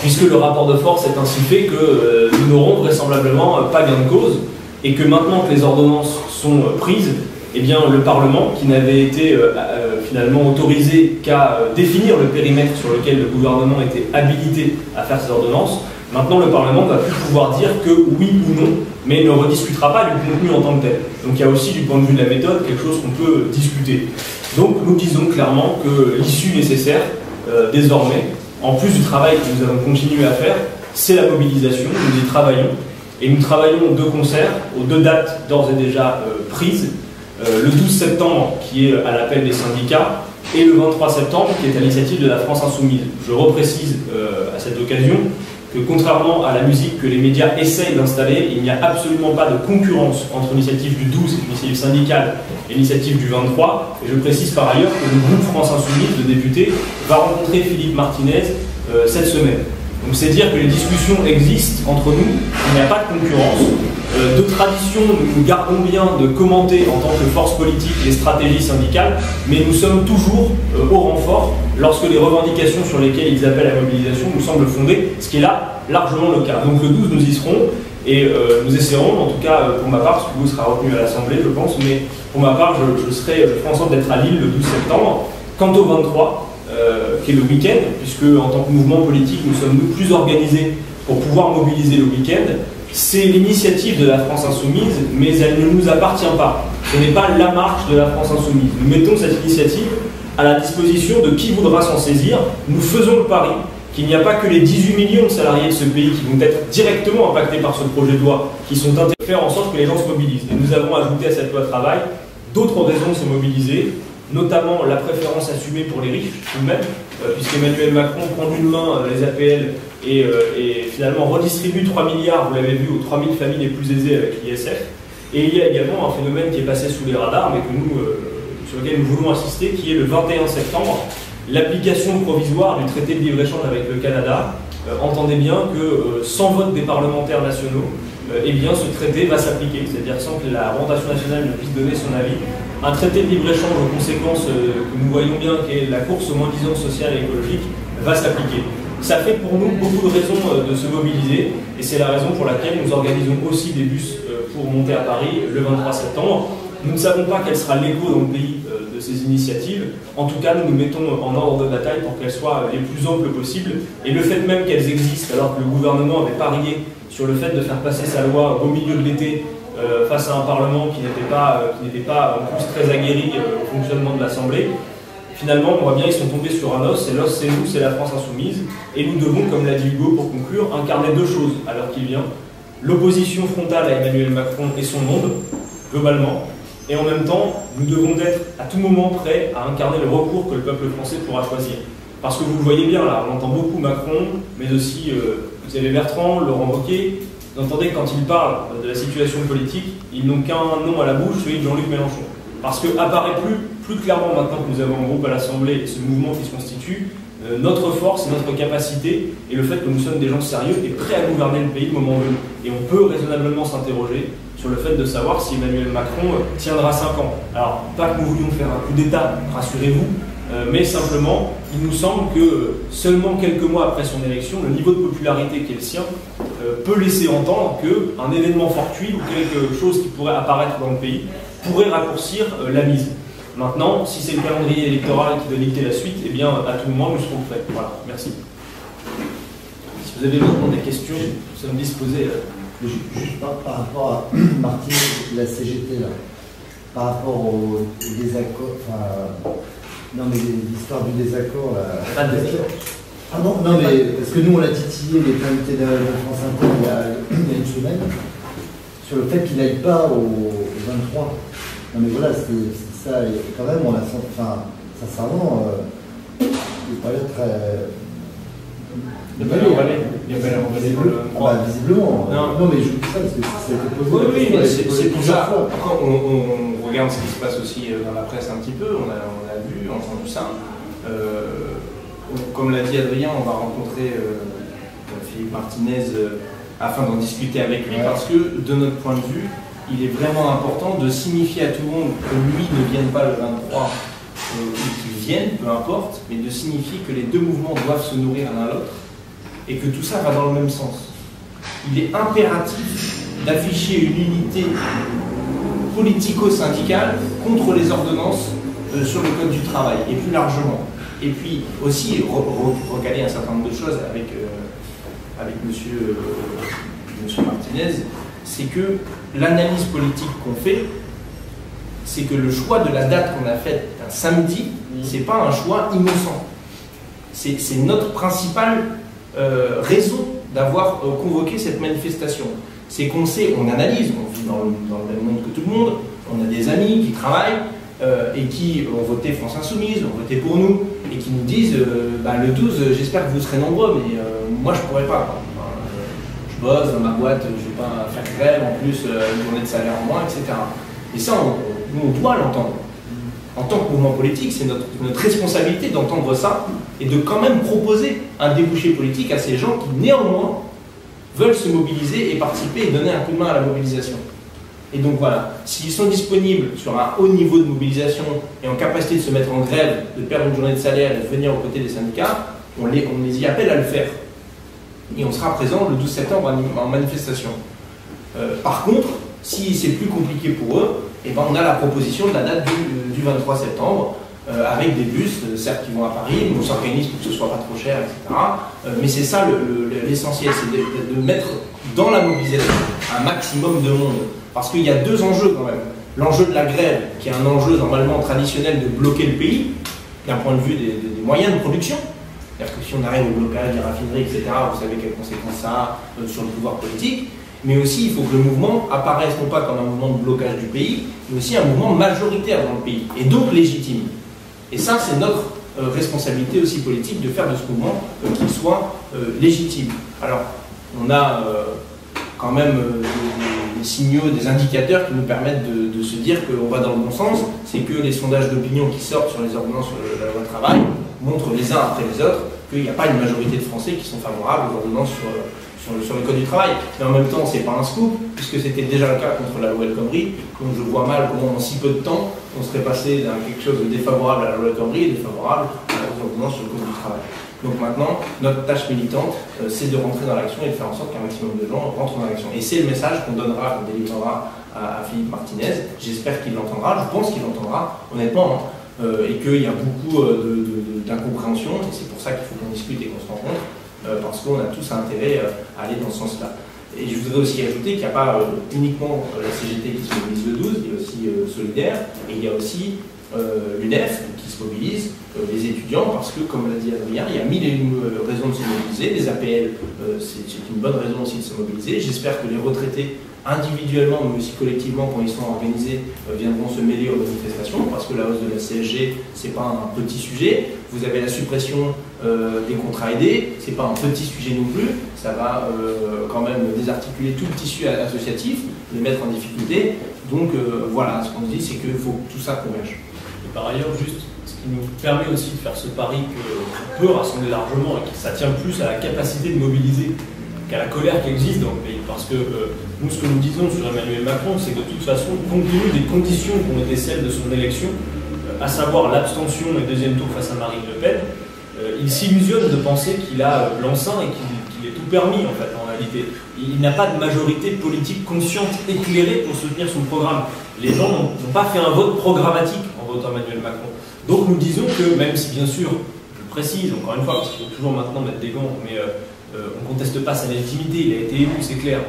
puisque le rapport de force est ainsi fait que nous n'aurons vraisemblablement pas gain de cause, et que maintenant que les ordonnances sont prises, eh bien, le Parlement, qui n'avait été finalement autorisé qu'à définir le périmètre sur lequel le gouvernement était habilité à faire ces ordonnances, maintenant le Parlement va plus pouvoir dire que oui ou non, mais ne rediscutera pas du contenu en tant que tel. Donc il y a aussi du point de vue de la méthode quelque chose qu'on peut discuter. Donc nous disons clairement que l'issue nécessaire, désormais, en plus du travail que nous allons continuer à faire, c'est la mobilisation, nous y travaillons, et nous travaillons de concert aux 2 dates d'ores et déjà prises, le 12 septembre qui est à l'appel des syndicats, et le 23 septembre qui est à l'initiative de la France Insoumise. Je reprécise à cette occasion que contrairement à la musique que les médias essayent d'installer, il n'y a absolument pas de concurrence entre l'initiative du 12, l'initiative syndicale, et l'initiative du 23. Et je précise par ailleurs que le groupe France Insoumise, de députés, va rencontrer Philippe Martinez cette semaine. Donc c'est dire que les discussions existent entre nous, il n'y a pas de concurrence. De tradition, nous gardons bien de commenter en tant que force politique les stratégies syndicales, mais nous sommes toujours au renfort lorsque les revendications sur lesquelles ils appellent à la mobilisation nous semblent fondées, ce qui est là largement le cas. Donc le 12, nous y serons, et nous essaierons, en tout cas pour ma part, parce que vous serez retenu à l'Assemblée, je pense, mais pour ma part, je ferai en sorte d'être à Lille le 12 septembre. Quant au 23, qui est le week-end, puisque en tant que mouvement politique, nous sommes plus organisés pour pouvoir mobiliser le week-end. C'est l'initiative de la France Insoumise, mais elle ne nous appartient pas. Ce n'est pas la marche de la France Insoumise. Nous mettons cette initiative à la disposition de qui voudra s'en saisir. Nous faisons le pari qu'il n'y a pas que les 18 millions de salariés de ce pays qui vont être directement impactés par ce projet de loi, qui sont intéressés à faire en sorte que les gens se mobilisent. Et nous avons ajouté à cette loi de travail d'autres raisons de se mobiliser, notamment la préférence assumée pour les riches, tout de même, puisqu'Emmanuel Macron prend d'une main les APL et finalement redistribue 3 milliards, vous l'avez vu, aux 3000 familles les plus aisées avec l'ISF. Et il y a également un phénomène qui est passé sous les radars, mais que sur lequel nous voulons assister, qui est le 21 septembre, l'application provisoire du traité de libre-échange avec le Canada. Entendez bien que sans vote des parlementaires nationaux, eh bien, ce traité va s'appliquer, c'est-à-dire sans que la représentation nationale ne puisse donner son avis. Un traité de libre-échange aux conséquences que nous voyons bien, qui est la course au moins-disant social et écologique, va s'appliquer. Ça fait pour nous beaucoup de raisons de se mobiliser, et c'est la raison pour laquelle nous organisons aussi des bus pour monter à Paris le 23 septembre. Nous ne savons pas quel sera l'écho dans le pays de ces initiatives. En tout cas, nous nous mettons en ordre de bataille pour qu'elles soient les plus amples possibles. Et le fait même qu'elles existent, alors que le gouvernement avait parié sur le fait de faire passer sa loi au milieu de l'été, face à un Parlement qui n'était pas en plus très aguerri au fonctionnement de l'Assemblée. Finalement, on voit bien, ils sont tombés sur un os, et l'os c'est nous, c'est la France Insoumise, et nous devons, comme l'a dit Hugo pour conclure, incarner 2 choses à l'heure qui vient. L'opposition frontale à Emmanuel Macron et son monde, globalement, et en même temps, nous devons être à tout moment prêts à incarner le recours que le peuple français pourra choisir. Parce que vous le voyez bien là, on entend beaucoup Macron, mais aussi, vous avez Bertrand, Laurent Wauquiez. Vous entendez, quand ils parlent de la situation politique, ils n'ont qu'un nom à la bouche, celui de Jean-Luc Mélenchon. Parce que apparaît plus clairement maintenant que nous avons un groupe à l'Assemblée et ce mouvement qui se constitue, notre force et notre capacité et le fait que nous sommes des gens sérieux et prêts à gouverner le pays le moment venu. Et on peut raisonnablement s'interroger sur le fait de savoir si Emmanuel Macron tiendra 5 ans. Alors, pas que nous voulions faire un coup d'État, rassurez-vous, mais simplement, il nous semble que seulement quelques mois après son élection, le niveau de popularité qui est le sien peut laisser entendre qu'un événement fortuit ou quelque chose qui pourrait apparaître dans le pays pourrait raccourcir la mise. Maintenant, si c'est le calendrier électoral qui doit dicter la suite, eh bien, à tout moment, nous serons prêts. Voilà, merci. Si vous avez besoin des questions, nous sommes disposés. Juste par rapport à Martine, la CGT, là, par rapport au désaccord, enfin, non mais l'histoire du désaccord, là. Pas de désaccord. Ah non, non mais, parce que nous on l'a titillé, les invités de France Inter il y a une semaine, sur le fait qu'il n'aille pas au 23. Non mais voilà, c'est ça, et quand même, on a, enfin, sincèrement, il n'est pas l'air très. Il n'y a pas l'air emballé pour le. Visiblement. Non, mais je dis ça parce que ça a été posé. Oui, mais c'est pour ça. Quand on regarde ce qui se passe aussi dans la presse un petit peu, on a vu, entendu ça. Comme l'a dit Adrien, on va rencontrer Philippe Martinez afin d'en discuter avec lui, parce que de notre point de vue, il est vraiment important de signifier à tout le monde que lui ne vienne pas le 23 ou qu'il vienne, peu importe, mais de signifier que les deux mouvements doivent se nourrir l'un l'autre et que tout ça va dans le même sens. Il est impératif d'afficher une unité politico-syndicale contre les ordonnances sur le Code du travail, et plus largement. Et puis aussi recaler un certain nombre de choses avec monsieur Martinez, c'est que l'analyse politique qu'on fait, c'est que le choix de la date qu'on a faite un samedi, c'est pas un choix innocent. C'est notre principale raison d'avoir convoqué cette manifestation. C'est qu'on sait, on analyse, on vit dans le même monde que tout le monde, on a des amis qui travaillent et qui ont voté France Insoumise, ont voté pour nous, et qui nous disent le 12, j'espère que vous serez nombreux, mais moi je pourrais pas. Je bosse dans ma boîte, je ne vais pas faire grève, en plus une journée de salaire en moins, etc. Et ça, nous on doit l'entendre. En tant que mouvement politique, c'est notre responsabilité d'entendre ça et de quand même proposer un débouché politique à ces gens qui néanmoins veulent se mobiliser et participer et donner un coup de main à la mobilisation. Et donc voilà, s'ils sont disponibles sur un haut niveau de mobilisation et en capacité de se mettre en grève, de perdre une journée de salaire et de venir aux côtés des syndicats, on les y appelle à le faire. Et on sera présent le 12 septembre en manifestation. Par contre, si c'est plus compliqué pour eux, eh ben on a la proposition de la date du 23 septembre, avec des bus, certes qui vont à Paris, on s'organise pour que ce soit pas trop cher, etc. Mais c'est ça l'essentiel, c'est de mettre dans la mobilisation un maximum de monde. Parce qu'il y a deux enjeux quand même. L'enjeu de la grève, qui est un enjeu normalement traditionnel de bloquer le pays, d'un point de vue des moyens de production. C'est-à-dire que si on arrive au blocage des raffineries, etc., vous savez quelles conséquences ça a sur le pouvoir politique. Mais aussi, il faut que le mouvement apparaisse non pas comme un mouvement de blocage du pays, mais aussi un mouvement majoritaire dans le pays, et donc légitime. Et ça, c'est notre responsabilité aussi politique de faire de ce mouvement qu'il soit légitime. Alors, on a quand même des signaux, des indicateurs qui nous permettent de se dire qu'on va dans le bon sens. C'est que les sondages d'opinion qui sortent sur les ordonnances sur la loi travail montrent les uns après les autres qu'il n'y a pas une majorité de Français qui sont favorables aux ordonnances sur le Code du travail. Mais en même temps, c'est pas un scoop, puisque c'était déjà le cas contre la loi El Khomri. Donc je vois mal comment en si peu de temps, on serait passé d'un quelque chose de défavorable à la loi El Khomri et défavorable aux ordonnances sur le Code du travail. Donc maintenant, notre tâche militante, c'est de rentrer dans l'action et de faire en sorte qu'un maximum de gens rentrent dans l'action. Et c'est le message qu'on donnera, qu'on délivrera à Philippe Martinez. J'espère qu'il l'entendra, je pense qu'il l'entendra, honnêtement, et qu'il y a beaucoup d'incompréhension, et c'est pour ça qu'il faut qu'on discute et qu'on se rencontre, parce qu'on a tous intérêt à aller dans ce sens-là. Et je voudrais aussi ajouter qu'il n'y a pas uniquement la CGT qui se mobilise le 12, il y a aussi Solidaire, et il y a aussi l'UNEF qui se mobilise, les étudiants, parce que, comme l'a dit Adrien, il y a mille et une raisons de se mobiliser. Les APL, c'est une bonne raison aussi de se mobiliser. J'espère que les retraités, individuellement, mais aussi collectivement, quand ils sont organisés, viendront se mêler aux manifestations, parce que la hausse de la CSG, c'est pas un petit sujet. Vous avez la suppression des contrats aidés, c'est pas un petit sujet non plus. Ça va quand même désarticuler tout le tissu associatif, les mettre en difficulté. Donc voilà, ce qu'on se dit, c'est qu'il faut que tout ça converge. Et par ailleurs, juste, ce qui nous permet aussi de faire ce pari qu'on peut rassembler largement et que ça tient plus à la capacité de mobiliser qu'à la colère qui existe dans le pays. Parce que nous, ce que nous disons sur Emmanuel Macron, c'est que de toute façon, compte tenu des conditions qui ont été celles de son élection, à savoir l'abstention et deuxième tour face à Marine Le Pen, il s'illusionne de penser qu'il a blanc-seing et qu'il est tout permis en fait, en réalité. Il n'a pas de majorité politique consciente, éclairée pour soutenir son programme. Les gens n'ont pas fait un vote programmatique en votant Emmanuel Macron. Donc nous disons que, même si bien sûr, je le précise encore une fois, parce qu'il faut toujours maintenant mettre des gants, mais on ne conteste pas sa légitimité, il a été élu, c'est clair.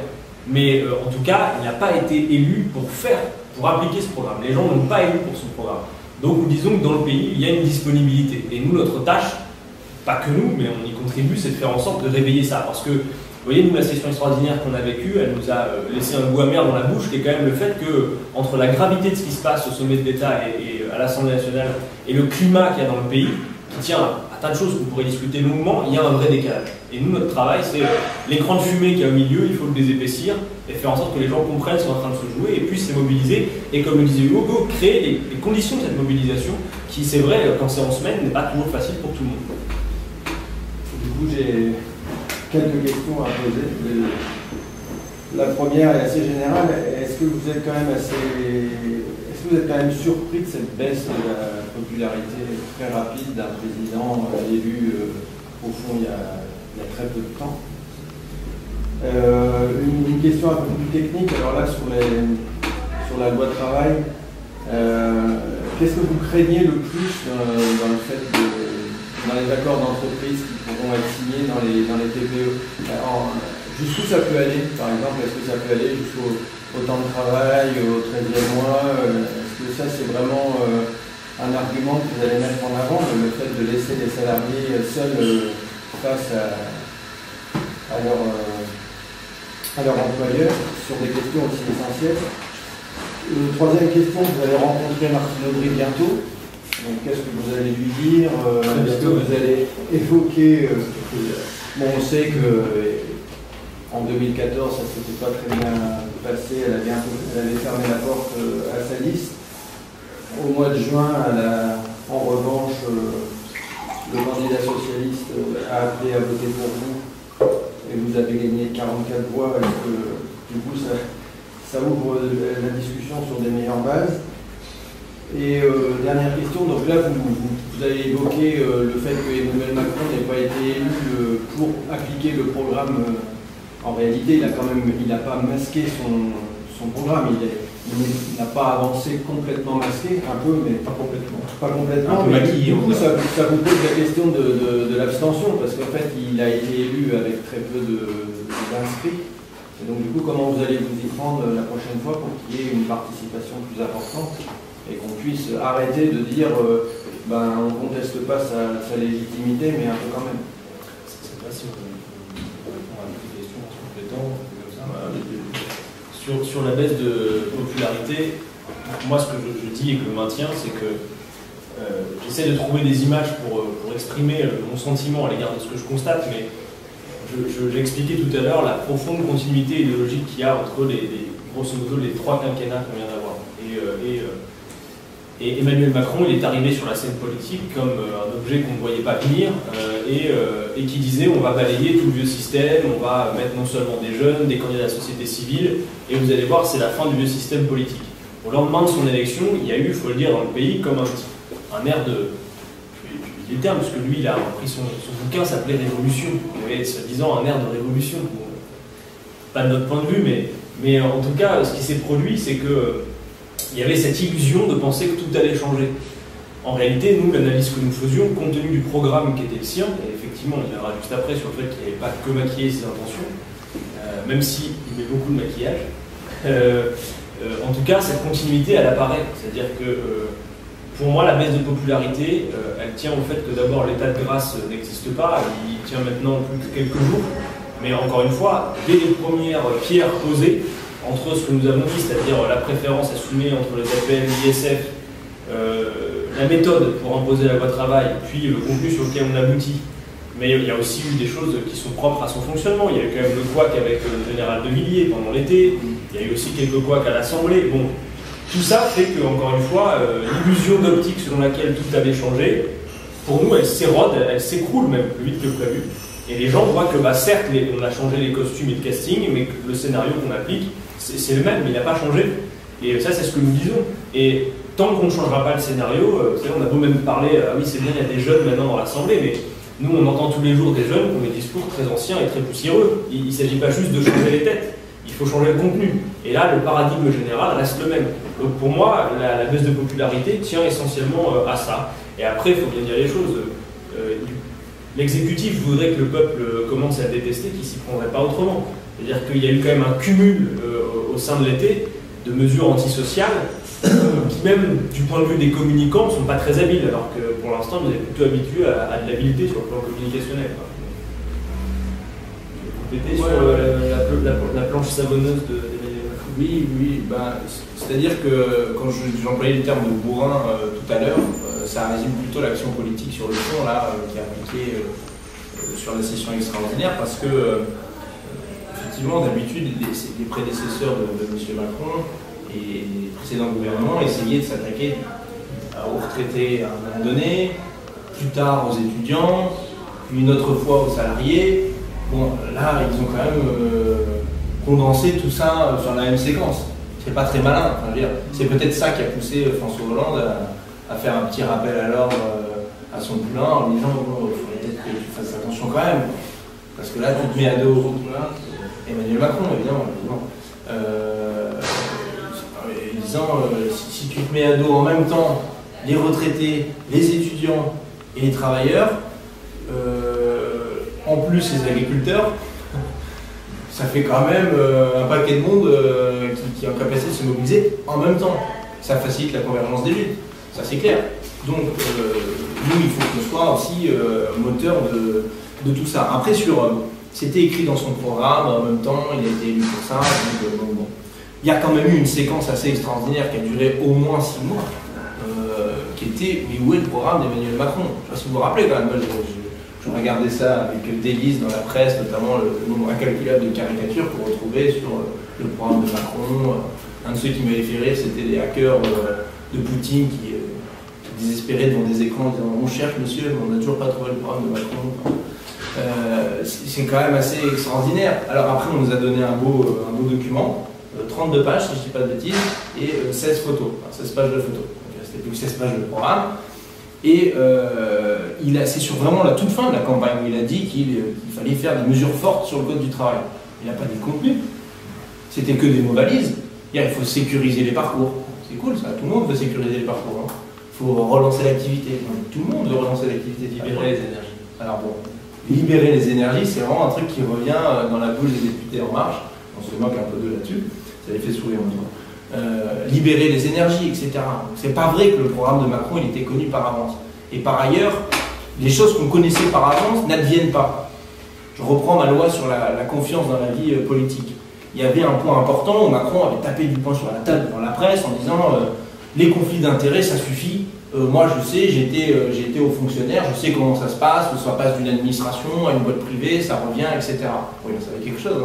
Mais en tout cas, il n'a pas été élu pour appliquer ce programme. Les gens n'ont pas élu pour son programme. Donc nous disons que dans le pays, il y a une disponibilité. Et nous, notre tâche, pas que nous, mais on y contribue, c'est de faire en sorte de réveiller ça. Parce que, vous voyez, nous, la session extraordinaire qu'on a vécue, elle nous a laissé un goût amer dans la bouche, qui est quand même le fait que, entre la gravité de ce qui se passe au sommet de l'État et à l'Assemblée nationale et le climat qu'il y a dans le pays, qui tient à tas de choses qu'on pourrait discuter longuement, il y a un vrai décalage. Et nous, notre travail, c'est l'écran de fumée qu'il y a au milieu, il faut le désépaissir et faire en sorte que les gens comprennent ce qui est en train de se jouer et puissent se mobiliser. Et comme le disait Hugo, créer les conditions de cette mobilisation qui, c'est vrai, quand c'est en semaine, n'est pas toujours facile pour tout le monde. Du coup, j'ai quelques questions à poser. La première est assez générale. Est-ce que vous êtes quand même surpris de cette baisse de la popularité très rapide d'un président élu au fond il y a très peu de temps? Une question un peu plus technique. Alors là, sur la loi de travail, qu'est-ce que vous craignez le plus dans le fait dans les accords d'entreprise qui pourront être signés dans les TPE? Jusqu'où ça peut aller, par exemple? Est-ce que ça peut aller jusqu'au temps de travail, au 13e mois? Est-ce que ça, c'est vraiment un argument que vous allez mettre en avant, le fait de laisser les salariés seuls face à leur employeur sur des questions aussi essentielles? Troisième question, vous allez rencontrer Martine Aubry bientôt. Donc, qu'est-ce que vous allez lui dire? Est-ce que vous allez évoquer... bon, on sait que... En 2014, ça ne s'était pas très bien passé, elle avait fermé la porte à sa liste. Au mois de juin, en revanche, le candidat socialiste a appelé à voter pour vous et vous avez gagné 44 voix. Est-ce que du coup ça ouvre la discussion sur des meilleures bases? Et dernière question, donc là vous avez évoqué le fait que Emmanuel Macron n'ait pas été élu pour appliquer le programme. En réalité, il n'a pas masqué son programme, il n'a pas avancé complètement masqué, un peu, mais pas complètement. Pas complètement, mais du coup, ça vous pose la question de l'abstention, parce qu'en fait, il a été élu avec très peu d'inscrits. Et donc, du coup, comment vous allez vous y prendre la prochaine fois pour qu'il y ait une participation plus importante et qu'on puisse arrêter de dire on ne conteste pas sa légitimité, mais un peu quand même. Sur la baisse de popularité, moi ce que je dis et que je maintiens, c'est que j'essaie de trouver des images pour exprimer mon sentiment à l'égard de ce que je constate, mais j'ai expliqué tout à l'heure la profonde continuité idéologique qu'il y a entre grosso modo les trois quinquennats qu'on vient d'avoir. Et Emmanuel Macron, il est arrivé sur la scène politique comme un objet qu'on ne voyait pas venir et qui disait on va balayer tout le vieux système, on va mettre non seulement des jeunes, des candidats de la société civile, et vous allez voir, c'est la fin du vieux système politique. Au lendemain de son élection, il y a eu, il faut le dire, dans le pays, comme un air de... Je vais utiliser le terme, parce que lui, il a repris son bouquin, s'appelait Révolution. Il y avait, soi-disant, un air de révolution. Bon, pas de notre point de vue, mais en tout cas, ce qui s'est produit, c'est que il y avait cette illusion de penser que tout allait changer. En réalité, nous, l'analyse que nous faisions, compte tenu du programme qui était le sien, et effectivement, on verra juste après sur le fait qu'il n'y avait pas que maquiller ses intentions, même s'il met beaucoup de maquillage, en tout cas, cette continuité, elle apparaît. C'est-à-dire que, pour moi, la baisse de popularité, elle tient au fait que d'abord, l'état de grâce n'existe pas, il tient maintenant plus que quelques jours, mais encore une fois, dès les premières pierres posées, entre ce que nous avons dit, c'est-à-dire la préférence assumée entre les APL et l'ISF, la méthode pour imposer la loi de travail, puis le contenu sur lequel on aboutit. Mais il y a aussi eu des choses qui sont propres à son fonctionnement. Il y a eu quand même le couac avec le général de Villiers pendant l'été, il y a eu aussi quelques couacs à l'Assemblée. Bon, tout ça fait que, encore une fois, l'illusion d'optique selon laquelle tout avait changé, pour nous, elle s'érode, elle s'écroule même plus vite que prévu. Et les gens voient que, certes, on a changé les costumes et le casting, mais que le scénario qu'on applique, c'est le même, mais il n'a pas changé. Et ça, c'est ce que nous disons. Et tant qu'on ne changera pas le scénario, on a beau même parler, ah oui, c'est bien, il y a des jeunes maintenant dans l'Assemblée, mais nous, on entend tous les jours des jeunes qui ont des discours très anciens et très poussiéreux. Il ne s'agit pas juste de changer les têtes, il faut changer le contenu. Et là, le paradigme général reste le même. Donc pour moi, la baisse de popularité tient essentiellement à ça. Et après, il faut bien dire les choses. L'exécutif voudrait que le peuple commence à détester, qu'il ne s'y prendrait pas autrement. C'est-à-dire qu'il y a eu quand même un cumul au sein de l'été de mesures antisociales qui, même du point de vue des communicants, ne sont pas très habiles, alors que pour l'instant, vous êtes plutôt habitués à de l'habileté sur le plan communicationnel. Compléter sur la planche savonneuse d'Emmanuel Macron. Oui, ben, c'est-à-dire que quand j'employais le terme de bourrin tout à l'heure, ça résume plutôt l'action politique sur le fond, là, qui est appliquée sur la session extraordinaire, parce que, effectivement, d'habitude, les prédécesseurs de M. Macron et les précédents gouvernements essayaient de s'attaquer aux retraités à un moment donné, plus tard aux étudiants, puis une autre fois aux salariés. Bon, là, ils ont quand même condensé tout ça sur la même séquence. C'est pas très malin. Enfin, c'est peut-être ça qui a poussé François Hollande à faire un petit rappel à l'ordre à son poulain en lui disant bon, il faudrait peut-être que tu fasses attention quand même. Parce que là, tu te mets à dos Emmanuel Macron, évidemment. Disant si tu te mets à dos en même temps les retraités, les étudiants et les travailleurs, en plus les agriculteurs, ça fait quand même un paquet de monde qui est en capacité de se mobiliser en même temps. Ça facilite la convergence des luttes, ça c'est clair. Donc nous, il faut qu'on soit aussi moteur de tout ça. Après, c'était écrit dans son programme, en même temps, il a été élu pour ça. Donc, bon. Il y a quand même eu une séquence assez extraordinaire qui a duré au moins 6 mois, qui était, mais où est le programme d'Emmanuel Macron? Je ne sais pas si vous vous rappelez quand même, je regardais ça avec délice dans la presse, notamment le nombre incalculable de caricatures qu'on retrouvait sur le programme de Macron. Un de ceux qui m'avait fait rire, c'était des hackers de Poutine qui désespéraient devant des écrans en disant « On cherche monsieur, mais on n'a toujours pas trouvé le programme de Macron ». C'est quand même assez extraordinaire. Alors après, on nous a donné un beau document, 32 pages, si je ne dis pas de bêtises, et 16 photos, enfin, 16 pages de photos. C'était plus que 16 pages de programme. Et c'est sur vraiment la toute fin de la campagne où il a dit qu'il fallait faire des mesures fortes sur le code du travail. Il n'a pas dit le contenu. C'était que des mots valises. Il faut sécuriser les parcours. C'est cool ça, tout le monde veut sécuriser les parcours. Il faut relancer l'activité. Tout le monde veut relancer l'activité. Libérer les énergies. Alors bon, libérer les énergies, c'est vraiment un truc qui revient dans la bouche des députés En Marche. On se moque un peu d'eux là-dessus. Ça les fait sourire en tout. Libérer les énergies, etc. C'est pas vrai que le programme de Macron il était connu par avance. Et par ailleurs, les choses qu'on connaissait par avance n'adviennent pas. Je reprends ma loi sur la confiance dans la vie politique. Il y avait un point important où Macron avait tapé du poing sur la table devant la presse en disant les conflits d'intérêts, ça suffit. Moi, je sais, j'étais haut fonctionnaire, je sais comment ça se passe, ça passe d'une administration à une boîte privée, ça revient, etc. Oui, ça savait quelque chose,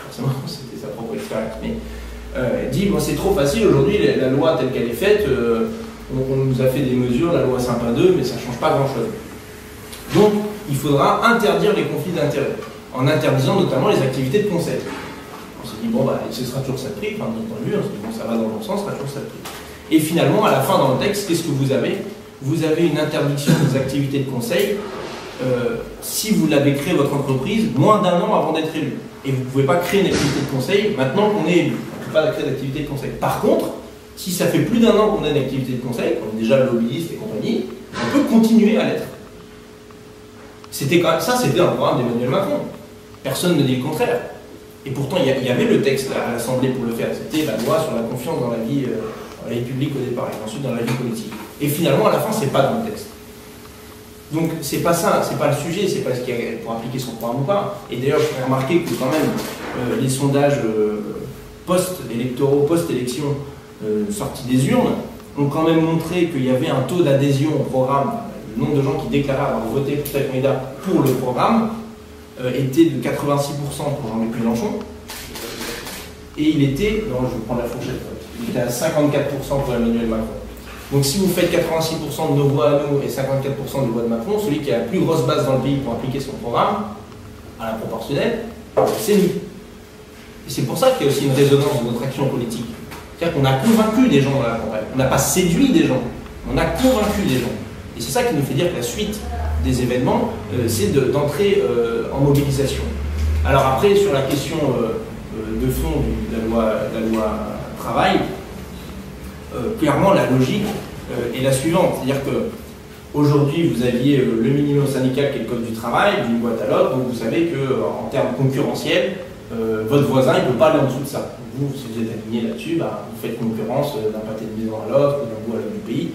forcément, c'était sa propre expérience. Mais dit, bon, c'est trop facile aujourd'hui, la loi telle qu'elle est faite, on nous a fait des mesures, la loi Sapin 2, mais ça ne change pas grand-chose. Donc, il faudra interdire les conflits d'intérêts, en interdisant notamment les activités de conseil. On s'est dit, bon, ce sera toujours ça de prix, enfin, bien entendu, on s'est dit, bon, ça va dans le bon sens, ce sera toujours ça de prix. Et finalement, à la fin, dans le texte, qu'est-ce que vous avez? Vous avez une interdiction des activités de conseil si vous l'avez créé votre entreprise moins d'un an avant d'être élu. Et vous ne pouvez pas créer une activité de conseil maintenant qu'on est élu. On ne peut pas créer d'activité de conseil. Par contre, si ça fait plus d'un an qu'on a une activité de conseil, qu'on est déjà lobbyiste et compagnie, on peut continuer à l'être. C'était quand même ça, c'était un programme d'Emmanuel Macron. Personne ne dit le contraire. Et pourtant, il y avait le texte à l'Assemblée pour le faire. C'était la loi sur la confiance dans la vie publique au départ, et ensuite dans la vie politique. Et finalement, à la fin, c'est pas dans le texte. Donc, c'est pas ça, c'est pas le sujet, c'est pas ce qu'il y a pour appliquer son programme ou pas. Et d'ailleurs, je ferai remarquer que quand même, les sondages post-électoraux, post-élection, sortis des urnes, ont quand même montré qu'il y avait un taux d'adhésion au programme. Le nombre de gens qui déclaraient avoir voté pour tel candidat pour le programme était de 86% pour Jean-Luc Mélenchon. Et il était, non, je vais prendre la fourchette, il était à 54% pour Emmanuel Macron. Donc si vous faites 86% de nos voix à nous et 54% des voix de Macron, celui qui a la plus grosse base dans le pays pour appliquer son programme, à la proportionnelle, c'est nous. Et c'est pour ça qu'il y a aussi une résonance de notre action politique. C'est-à-dire qu'on a convaincu des gens dans la campagne. On n'a pas séduit des gens, on a convaincu des gens. Et c'est ça qui nous fait dire que la suite des événements, c'est d'entrer en mobilisation. Alors après, sur la question de fond de la loi travail, clairement la logique est la suivante. C'est-à-dire qu'aujourd'hui, vous aviez le minimum syndical qui est le code du travail, d'une boîte à l'autre, donc vous savez qu'en termes concurrentiels, votre voisin il ne peut pas aller en dessous de ça. Vous, si vous êtes aligné là-dessus, vous faites concurrence d'un pâté de maison à l'autre, d'un bout à l'autre du pays,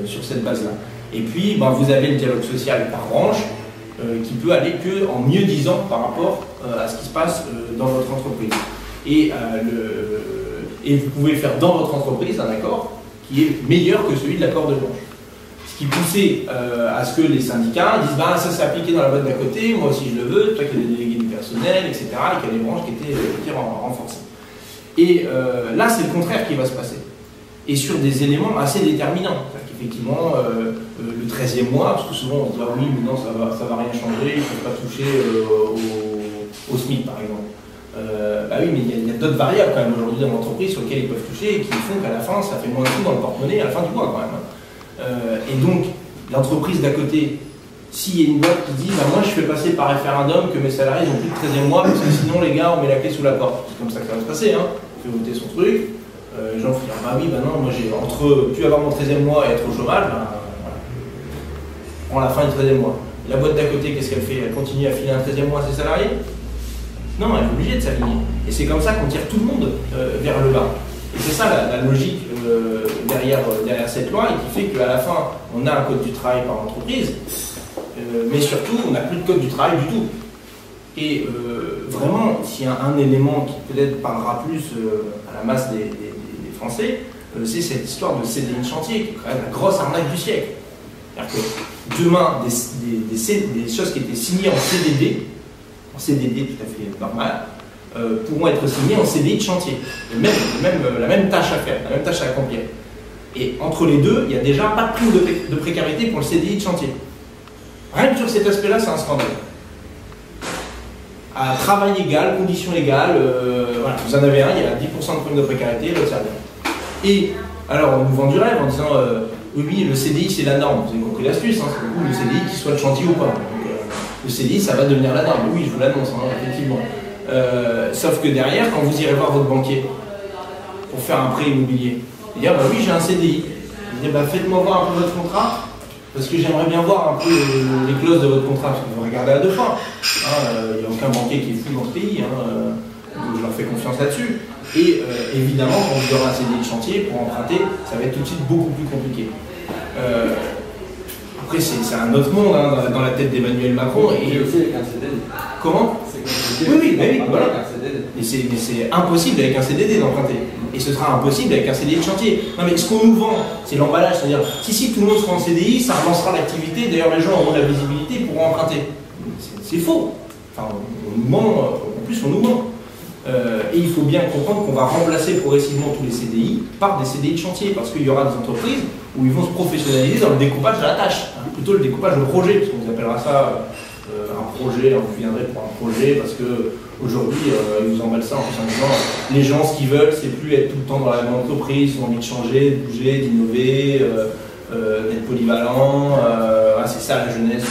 sur cette base-là. Et puis, vous avez le dialogue social par branche, qui peut aller qu'en mieux disant par rapport à ce qui se passe dans votre entreprise. Et et vous pouvez faire dans votre entreprise un accord qui est meilleur que celui de l'accord de branche. Ce qui poussait à ce que les syndicats disent bah, ça s'est appliqué dans la boîte d'à côté, moi aussi je le veux, toi qui as des délégués du personnel, etc. et qu'il y a des branches qui étaient renforcées. Et là, c'est le contraire qui va se passer. Et sur des éléments assez déterminants. Effectivement, le 13e mois, parce que souvent on se dit ah oui, mais non, ça va rien changer, ils ne peuvent pas toucher au SMIC par exemple. Bah oui, mais il y a d'autres variables quand même aujourd'hui dans l'entreprise sur lesquelles ils peuvent toucher et qui font qu'à la fin, ça fait moins de sous dans le porte-monnaie à la fin du mois quand même. Et donc, l'entreprise d'à côté, s'il y a une boîte qui dit bah, moi je fais passer par référendum que mes salariés n'ont plus de 13e mois parce que sinon les gars on met la clé sous la porte. C'est comme ça que ça va se passer, hein. On fait voter son truc. Les gens vont dire bah oui, bah non, moi j'ai entre plus avoir mon 13e mois et être au chômage, bah, voilà. On prend la fin du 13e mois. La boîte d'à côté, qu'est-ce qu'elle fait? Elle continue à filer un 13e mois à ses salariés? Non, elle est obligée de s'aligner. Et c'est comme ça qu'on tire tout le monde vers le bas. Et c'est ça la logique derrière cette loi, et qui fait qu'à la fin, on a un code du travail par entreprise, mais surtout, on n'a plus de code du travail du tout. Et vraiment, s'il y a un élément qui peut-être parlera plus à la masse des Français, c'est cette histoire de CDI de chantier, qui est quand même la grosse arnaque du siècle. C'est-à-dire que demain, des choses qui étaient signées en CDD tout à fait normal, pourront être signées en CDI de chantier. La même tâche à faire, la même tâche à accomplir. Et entre les deux, il n'y a déjà pas de prime de précarité pour le CDI de chantier. Rien que sur cet aspect-là, c'est un scandale. À travail égal, conditions égales, voilà, vous en avez un, il y a 10% de prime de précarité, l'autre c'est rien. Et alors on nous vend du rêve en disant oui, le CDI c'est la norme, vous avez compris l'astuce, hein, c'est beaucoup le CDI qui soit de chantier ou pas. Donc, le CDI ça va devenir la norme, oui je vous l'annonce, hein, effectivement. Sauf que derrière, quand vous irez voir votre banquier pour faire un prêt immobilier, il dit bah oui j'ai un CDI, il dit bah faites-moi voir un peu votre contrat. Parce que j'aimerais bien voir un peu les clauses de votre contrat, parce que vous regardez à deux fois. Il n'y a aucun banquier qui est fou dans ce pays, donc je leur fais confiance là-dessus. Et évidemment, quand vous aurez un CDI de chantier, pour emprunter, ça va être tout de suite beaucoup plus compliqué. Après, c'est un autre monde dans la tête d'Emmanuel Macron. Et aussi avec un CDD. Comment? Oui, voilà. Mais c'est impossible avec un CDD d'emprunter. Et ce sera impossible avec un CDI de chantier. Non mais ce qu'on nous vend, c'est l'emballage, c'est-à-dire si tout le monde sera en CDI, ça relancera l'activité, d'ailleurs les gens auront de la visibilité pour emprunter. C'est faux. Enfin, on nous ment, en plus on nous ment. Et il faut bien comprendre qu'on va remplacer progressivement tous les CDI par des CDI de chantier, parce qu'il y aura des entreprises où ils vont se professionnaliser dans le découpage de la tâche, plutôt le découpage de projet, parce qu'on vous appellera ça un projet, vous viendrez pour un projet, parce que aujourd'hui, ils vous emballent ça en disant les gens, ce qu'ils veulent, c'est plus être tout le temps dans la même entreprise, ils ont envie de changer, de bouger, d'innover, d'être polyvalent. C'est ça la jeunesse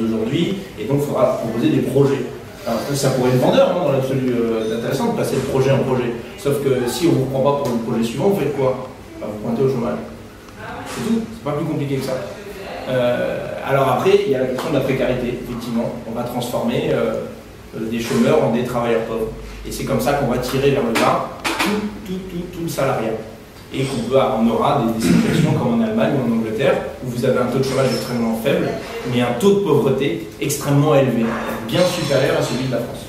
d'aujourd'hui. Et donc, il faudra proposer des projets. Alors, ça pourrait être vendeur dans l'absolu, intéressant de passer de projet en projet. Sauf que si on ne vous prend pas pour le projet suivant, vous faites quoi? Vous pointez au chômage. C'est tout, c'est pas plus compliqué que ça. Alors après, il y a la question de la précarité, effectivement. On va transformer des chômeurs en des travailleurs pauvres. Et c'est comme ça qu'on va tirer vers le bas tout le salariat. Et on aura des situations comme en Allemagne ou en Angleterre, où vous avez un taux de chômage extrêmement faible, mais un taux de pauvreté extrêmement élevé, bien supérieur à celui de la France.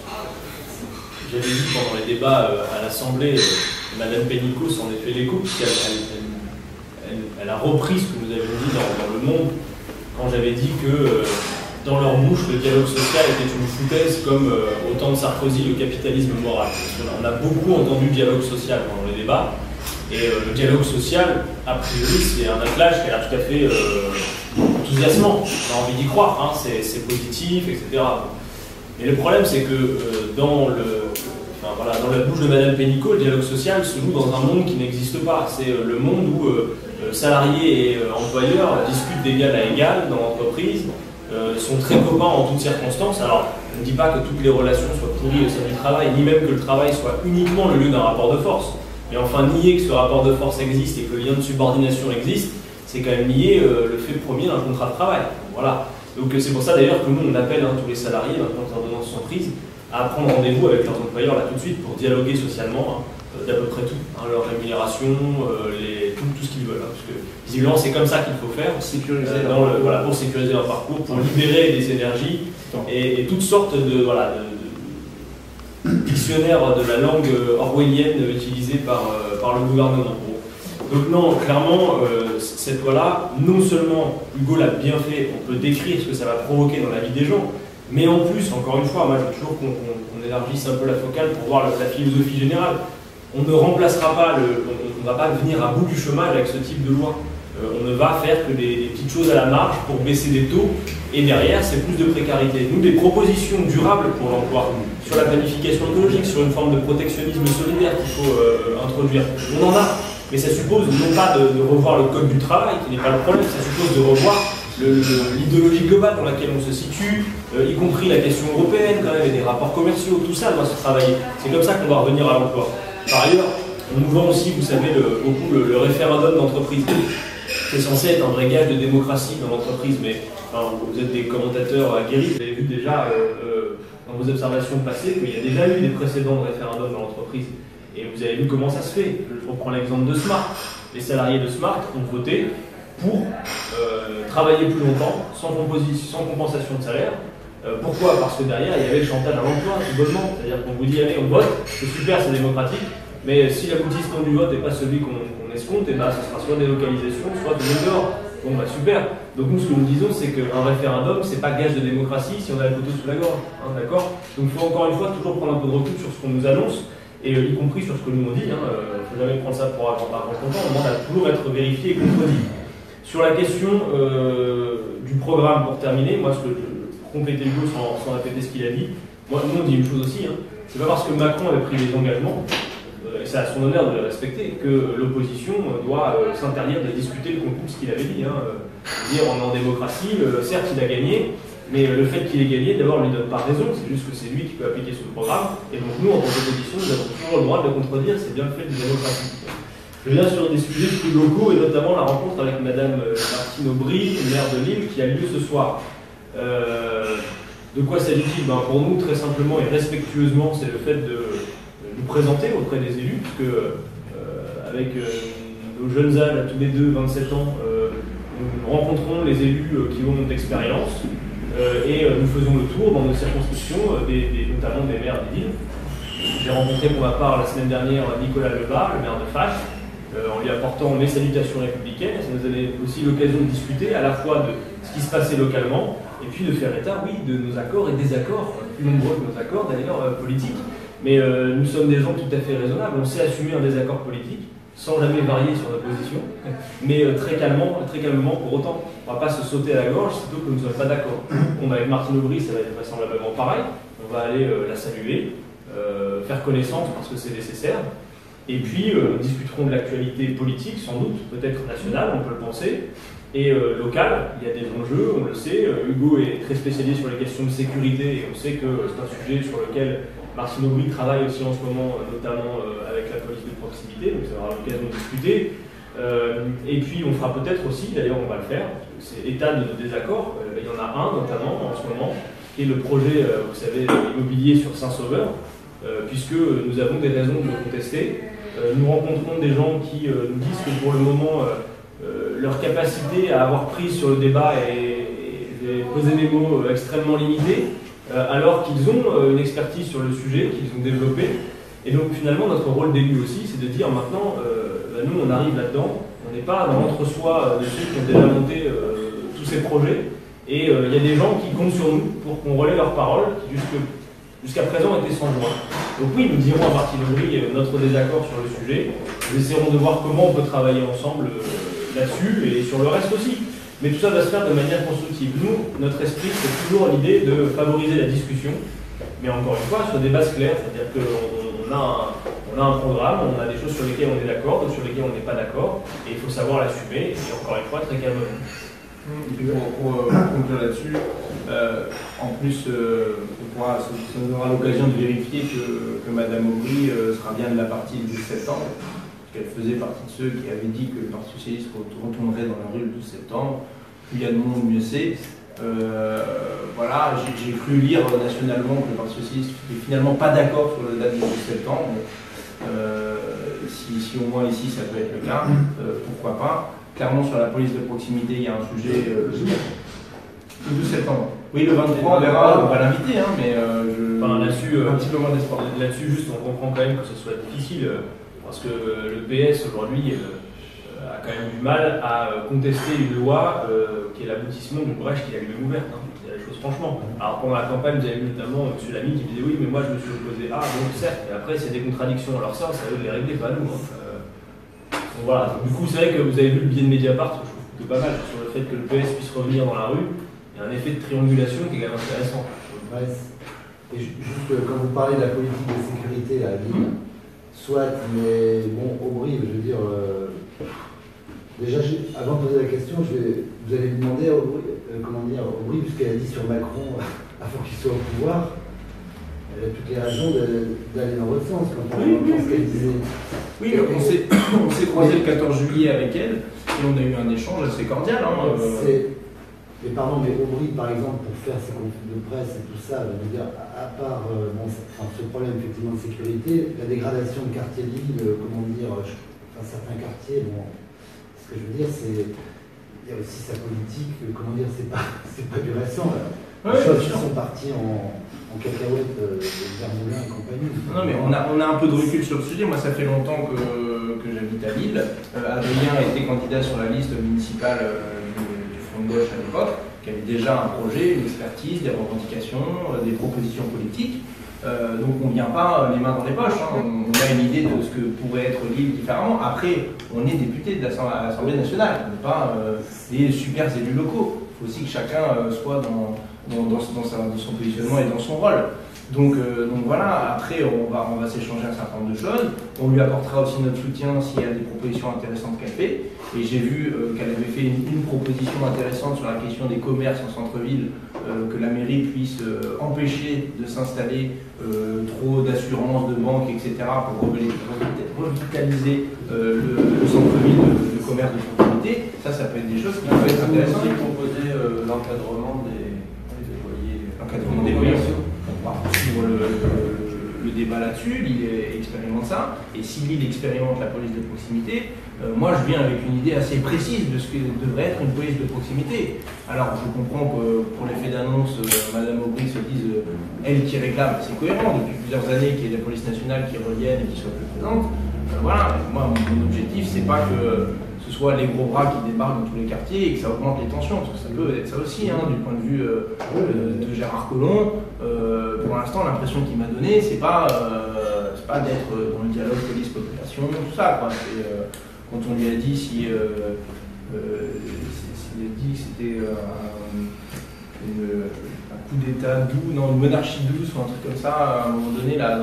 J'avais dit pendant les débats à l'Assemblée, Madame Pénicaud s'en est fait l'écho, puisqu'elle a repris ce que nous avions dit dans Le Monde, quand j'avais dit que dans leur bouche, le dialogue social était une foutaise comme au temps de Sarkozy, le capitalisme moral. On a beaucoup entendu dialogue social pendant les débats, et le dialogue social, a priori, c'est un attelage qui a l'air tout à fait enthousiasmant. On a envie d'y croire, hein, c'est positif, etc. Mais le problème, c'est que dans la bouche de Madame Pénicaud, le dialogue social se joue dans un monde qui n'existe pas. C'est le monde où salariés et employeurs discutent d'égal à égal dans l'entreprise, sont très copains en toutes circonstances. Alors, je ne dis pas que toutes les relations soient pourries au sein du travail, ni même que le travail soit uniquement le lieu d'un rapport de force. Mais enfin, nier que ce rapport de force existe et que le lien de subordination existe, c'est quand même nier le fait premier d'un contrat de travail. Voilà. Donc c'est pour ça d'ailleurs que nous, on appelle tous les salariés, maintenant que les ordonnances sont prises, à prendre rendez-vous avec leurs employeurs là tout de suite pour dialoguer socialement d'à peu près tout, leur rémunération, tout ce qu'ils veulent. Parce que visiblement, c'est comme ça qu'il faut faire, sécuriser pour sécuriser leur parcours, pour libérer des énergies et toutes sortes de dictionnaire de la langue orwellienne utilisée par le gouvernement. Donc non, clairement, cette loi-là, non seulement Hugo l'a bien fait, on peut décrire ce que ça va provoquer dans la vie des gens, mais en plus, encore une fois, moi je veux toujours qu'on élargisse un peu la focale pour voir la philosophie générale. On ne remplacera pas, on ne va pas venir à bout du chômage avec ce type de loi. On ne va faire que des petites choses à la marge pour baisser des taux, et derrière, c'est plus de précarité. Nous, des propositions durables pour l'emploi, sur la planification écologique, sur une forme de protectionnisme solidaire qu'il faut introduire, on en a. Mais ça suppose non pas de revoir le code du travail, qui n'est pas le problème, ça suppose de revoir l'idéologie globale dans laquelle on se situe, y compris la question européenne, quand même, et des rapports commerciaux, tout ça doit se travailler. C'est comme ça qu'on va revenir à l'emploi. Par ailleurs, on nous vend aussi, vous savez, beaucoup le référendum d'entreprise. C'est censé être un vrai gage de démocratie dans l'entreprise, mais enfin, vous êtes des commentateurs aguerris, vous avez vu déjà dans vos observations passées qu'il y a déjà eu des précédents de référendums dans l'entreprise. Et vous avez vu comment ça se fait. Je reprends l'exemple de Smart. Les salariés de Smart ont voté pour travailler plus longtemps, sans compensation de salaire. Pourquoi? Parce que derrière, il y avait le chantage à l'emploi, tout bonnement. C'est-à-dire qu'on vous dit, allez, on vote, c'est super, c'est démocratique, mais si l'aboutissement du vote n'est pas celui qu'on escompte, et ben, ce sera soit délocalisation, soit de dehors. Bon, bah super. Donc nous, ce que nous disons, c'est qu'un référendum, c'est pas gage de démocratie si on a le couteau sous la gorge. Hein, d'accord? Donc il faut encore une fois toujours prendre un peu de recul sur ce qu'on nous annonce, et y compris sur ce que nous on dit. Il ne faut jamais prendre ça pour argent comptant, on demande à toujours être vérifié et contredit. Sur la question du programme, pour terminer, moi, pour compléter Hugo sans répéter ce qu'il a dit, moi, nous on dit une chose aussi, hein, c'est pas parce que Macron avait pris des engagements, et c'est à son honneur de le respecter, que l'opposition doit s'interdire de discuter le contenu de ce qu'il avait dit. Dire on est en démocratie, certes il a gagné, mais le fait qu'il ait gagné, d'abord, ne lui donne pas raison, c'est juste que c'est lui qui peut appliquer son programme, et donc nous, en tant qu'opposition, nous avons toujours le droit de le contredire, c'est bien le fait de la démocratie. Je viens sur des sujets plus locaux, et notamment la rencontre avec Madame Martine Aubry, maire de Lille, qui a lieu ce soir. De quoi s'agit-il? Pour nous, très simplement et respectueusement, c'est le fait de nous présenter auprès des élus, puisque avec nos jeunes âges, à tous les deux, 27 ans, nous rencontrons les élus qui ont d'expérience, et nous faisons le tour dans nos circonscriptions, notamment des maires des villes. J'ai rencontré pour ma part la semaine dernière Nicolas Lebas, le maire de Fache, en lui apportant mes salutations républicaines. Ça nous a donné aussi l'occasion de discuter à la fois de ce qui se passait localement, et puis de faire état, oui, de nos accords et désaccords, plus nombreux que nos accords d'ailleurs politiques. Mais nous sommes des gens tout à fait raisonnables, on sait assumer un désaccord politique, sans jamais varier sur notre position, mais très calmement pour autant. On ne va pas se sauter à la gorge, sitôt que nous ne sommes pas d'accord. Avec Martine Aubry, ça va être vraisemblablement pareil. On va aller la saluer, faire connaissance parce que c'est nécessaire. Et puis, nous discuterons de l'actualité politique, sans doute, peut-être nationale, on peut le penser, et locale. Il y a des enjeux, on le sait. Hugo est très spécialisé sur les questions de sécurité, et on sait que c'est un sujet sur lequel Martine Aubry travaille aussi en ce moment, notamment avec la police de proximité, donc ça aura l'occasion de discuter. Et puis on fera peut-être aussi, d'ailleurs on va le faire, c'est état de nos désaccords, il y en a un notamment en ce moment, qui est le projet, vous savez, immobilier sur Saint-Sauveur, puisque nous avons des raisons de le contester. Nous rencontrons des gens qui nous disent que pour le moment, leur capacité à avoir prise sur le débat est, je vais poser mes mots, extrêmement limitée, alors qu'ils ont une expertise sur le sujet, qu'ils ont développé. Et donc finalement, notre rôle d'élu aussi, c'est de dire maintenant, nous on arrive là-dedans, on n'est pas dans l'entre-soi de ceux qui ont déjà monté tous ces projets, et il y a des gens qui comptent sur nous pour qu'on relaie leurs paroles, qui jusqu'à présent étaient sans joie. Donc oui, nous dirons à Martine Aubry notre désaccord sur le sujet, nous essaierons de voir comment on peut travailler ensemble là-dessus, et sur le reste aussi. Mais tout ça va se faire de manière constructive. Nous, notre esprit, c'est toujours l'idée de favoriser la discussion, mais encore une fois, sur des bases claires, c'est-à-dire qu'on a un programme, on a des choses sur lesquelles on est d'accord, d'autres sur lesquelles on n'est pas d'accord, et il faut savoir l'assumer, et encore une fois, très calmement. Pour conclure là-dessus, en plus, ça nous aura l'occasion de vérifier que Mme Aubry sera bien de la partie du 12 septembre, parce qu'elle faisait partie de ceux qui avaient dit que le Parti socialiste retournerait dans la rue le 12 septembre. Plus il y a de monde, mieux c'est. Voilà, j'ai cru lire nationalement que le Parti socialiste n'était finalement pas d'accord sur la date du 12 septembre. Si au moins ici ça peut être le cas, pourquoi pas. Clairement, sur la police de proximité, il y a un sujet. Le 12 septembre. Oui, le 23, on verra, on va l'inviter, hein, mais Enfin, là-dessus, un petit peu moins d'espoir. Là-dessus, juste, on comprend quand même que ce soit difficile, parce que le PS, aujourd'hui, a quand même du mal à contester une loi qui est l'aboutissement d'une brèche qu'il a lui-même ouverte. Hein. C'est la chose, franchement. Alors, pendant la campagne, vous avez vu notamment M. Lamy qui disait oui, mais moi, je me suis opposé à, donc certes, et après, s'il y a des contradictions. Alors ça, c'est à eux de les régler, pas à nous. Hein. Donc, voilà. Du coup, c'est vrai que vous avez vu le biais de Mediapart, je trouve plutôt pas mal, sur le fait que le PS puisse revenir dans la rue. Il y a un effet de triangulation qui est quand même intéressant. Ouais, et juste quand vous parlez de la politique de sécurité à la ville, soit, mais bon, Aubry, je veux dire, déjà, avant de poser la question, vous allez demander à Aubry, puisqu'elle a dit sur Macron, avant qu'il soit au pouvoir, elle a toutes les raisons d'aller dans votre sens quand on entend ce qu'elle disait. Oui, on s'est croisé le 14 juillet avec elle et on a eu un échange assez cordial. Hein, Mais pardon, mais Aubry, par exemple, pour faire ses conflits de presse et tout ça, je veux dire, à part ce problème effectivement de sécurité, la dégradation de quartier Lille, comment dire, certains quartiers, bon, ce que je veux dire, c'est il y a aussi sa politique, comment dire, c'est pas du récent. Les choses qui sont parties en cacahuète vers Moulin et compagnie. Non, mais on a un peu de recul sur le sujet. Moi, ça fait longtemps que j'habite à Lille. Adrien était candidat sur la liste municipale du Front de Gauche à l'époque, qui avait déjà un projet, une expertise, des revendications, des propositions politiques. Donc on ne vient pas les mains dans les poches, hein. On a une idée de ce que pourrait être Lille différemment. Après, on est député de l'Assemblée nationale, on n'est pas des super élus locaux. Il faut aussi que chacun soit dans son positionnement et dans son rôle. Donc voilà, après on va s'échanger un certain nombre de choses. On lui apportera aussi notre soutien s'il y a des propositions intéressantes qu'elle fait. Et j'ai vu qu'elle avait fait une proposition intéressante sur la question des commerces en centre-ville, que la mairie puisse empêcher de s'installer trop d'assurances, de banques, etc. pour revitaliser le centre-ville de commerce de proximité. Ça peut être des choses qui peuvent être intéressantes. Vous proposer l'encadrement des loyers. L'encadrement des loyers. On va poursuivre le débat là-dessus. Lille expérimente ça. Et si Lille expérimente la police de proximité, moi je viens avec une idée assez précise de ce que devrait être une police de proximité. Alors je comprends que pour l'effet d'annonce, Madame Aubry se dise, elle qui réclame, c'est cohérent depuis plusieurs années qu'il y ait la police nationale qui revienne et qui soit plus présente. Voilà, moi mon objectif c'est pas que ce soit les gros bras qui débarquent dans tous les quartiers et que ça augmente les tensions, parce que ça peut être ça aussi, hein, du point de vue de Gérard Collomb. Pour l'instant, l'impression qu'il m'a donnée, c'est pas d'être dans le dialogue police-population, tout ça, quoi. Quand on lui a dit s'il a dit que c'était un coup d'état doux, non, une monarchie douce ou un truc comme ça, à un moment donné, là,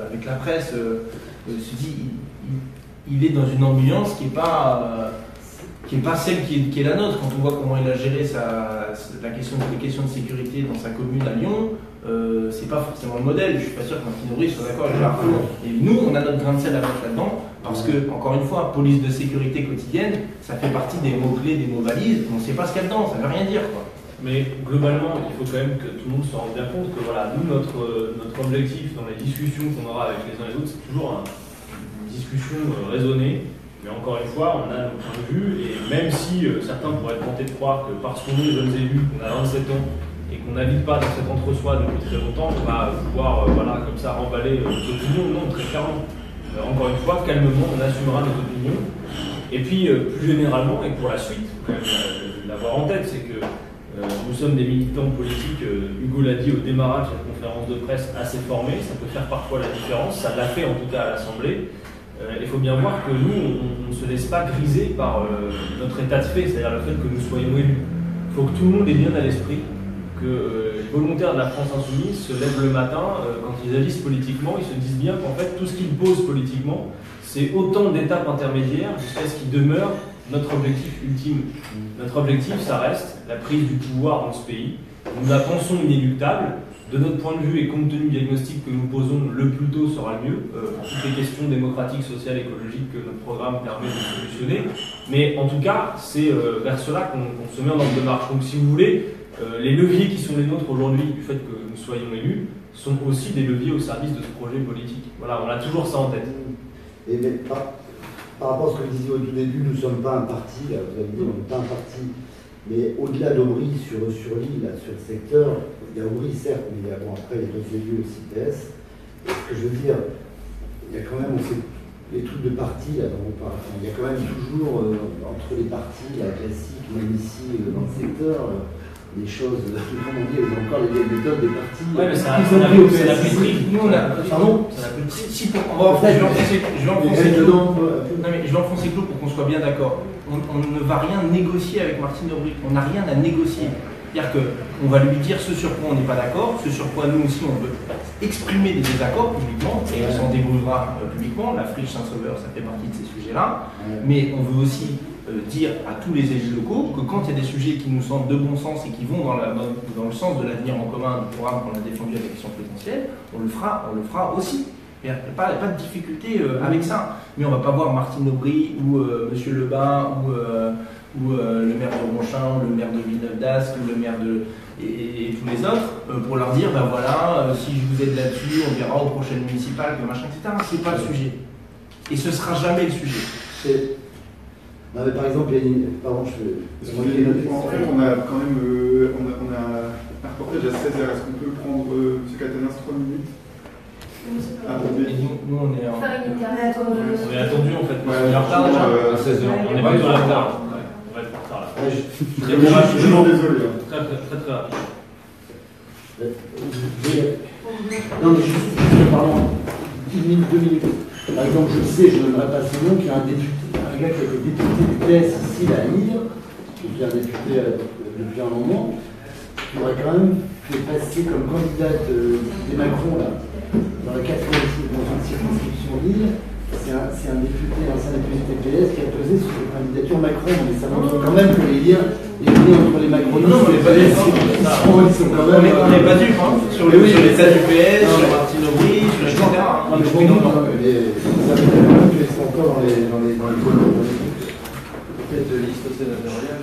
avec la presse, se dit, il est dans une ambiance qui n'est pas celle qui est la nôtre. Quand on voit comment il a géré les questions de sécurité dans sa commune à Lyon, c'est pas forcément le modèle. Je suis pas sûr qu'un Finori soit d'accord avec Gérard Collomb. Et nous, on a notre grain de sel à mettre là-dedans, parce que, encore une fois, police de sécurité quotidienne, ça fait partie des mots-clés, des mots valises, on ne sait pas ce qu'il y a dedans, ça ne veut rien dire, quoi. Mais globalement, il faut quand même que tout le monde se rende bien compte que voilà, nous, notre objectif dans les discussions qu'on aura avec les uns et les autres, c'est toujours une discussion raisonnée. Mais encore une fois, on a nos points de vue, et même si certains pourraient être tentés de croire que parce qu'on est jeunes élus, qu'on a 27 ans, et qu'on n'habite pas dans cet entre-soi depuis très longtemps, on va pouvoir voilà, comme ça remballer nos opinions. Non, très clairement. Encore une fois, calmement, on assumera nos opinions. Et puis, plus généralement, et pour la suite, il faut quand même l'avoir en tête, c'est que nous sommes des militants politiques, Hugo l'a dit au démarrage de la conférence de presse, assez formés, ça peut faire parfois la différence, ça l'a fait en tout cas à l'Assemblée. Il faut bien voir que nous, on ne se laisse pas griser par notre état de fait, c'est-à-dire le fait que nous soyons élus. Il faut que tout le monde ait bien à l'esprit que les volontaires de la France Insoumise se lèvent le matin, quand ils agissent politiquement, ils se disent bien qu'en fait tout ce qu'ils posent politiquement, c'est autant d'étapes intermédiaires jusqu'à ce qu'ils demeurent notre objectif ultime. Notre objectif, ça reste la prise du pouvoir dans ce pays. Nous la pensons inéluctable. De notre point de vue et compte tenu du diagnostic que nous posons, le plus tôt sera le mieux pour toutes les questions démocratiques, sociales, écologiques que notre programme permet de solutionner. Mais en tout cas, c'est vers cela qu'on se met en ordre de marche. Donc si vous voulez, les leviers qui sont les nôtres aujourd'hui, du fait que nous soyons élus, sont aussi des leviers au service de ce projet politique. Voilà, on a toujours ça en tête. Et mais par rapport à ce que vous disiez au tout début, nous ne sommes pas un parti, là, vous avez dit, on n'est pas un parti Mais au-delà d'Aubry, sur l'île, sur le secteur, il y a Aubry certes, mais il y a, bon, après il y a d'autres élus aussi PS. Et ce que je veux dire, il y a quand même, on sait, les trucs de parti, là, dont on parle, enfin, il y a quand même toujours, entre les partis, la classique, même ici, dans le secteur, des choses, comment dire, encore les méthodes des partis. Ouais, mais ça n'a plus de prix. Nous, on a. Pardon. Ça n'a plus de prix. Si, pour. Je vais enfoncer Claude pour qu'on soit bien d'accord. On ne va rien négocier avec Martine Aubry. On n'a rien à négocier. C'est-à-dire qu'on va lui dire ce sur quoi on n'est pas d'accord, ce sur quoi nous aussi on veut exprimer des désaccords publiquement, et on s'en débrouillera publiquement. La friche Saint-Sauveur, ça fait partie de ces sujets-là. Mais on veut aussi dire à tous les élus locaux que quand il y a des sujets qui nous semblent de bon sens et qui vont dans le sens de l'avenir en commun du programme qu'on a défendu à l'élection présidentielle, on le fera aussi. Il n'y a pas de difficulté avec ça. Mais on ne va pas voir Martine Aubry ou Monsieur Lebas ou le maire de Ronchin, ou le maire de Villeneuve-d'Ascq, ou le maire de... Et tous les autres, pour leur dire, ben voilà, si je vous aide là-dessus, on verra aux prochaines municipales, que machin, etc. C'est pas le sujet. Et ce sera jamais le sujet. Non, mais par exemple, il y a une... Pardon, en fait, on a quand même on a un reportage à 16h. Est-ce qu'on peut prendre M. Catanins 3 minutes? Nous, on est en... On est attendu en fait. Ouais, on est en retard déjà. à 16h. On est pas du tout en retard. On va être en retard là. Je suis vraiment désolé. Très rapide. Non, mais juste, pardon, 1 minute, 2 minutes. Par exemple, je sais, je ne donnerai pas son nom, qu'il y a un gars qui a été député du PS ici, à Lille, qui est un député depuis un moment, qui aurait quand même fait passer comme candidate des Macron, là, dans la 4e circonscription Lille. C'est un député, ancien député PS qui a posé sur la candidature Macron, mais ça montre quand même que les liens entre les macronistes et les PS, ils sont quand même... On n'est pas dupes, hein, sur l'état du PS, sur Martine Aubry, sur les etc. Non, mais je comprends, ça fait tellement qu'ils sont encore dans les peut-être liste sénatoriale.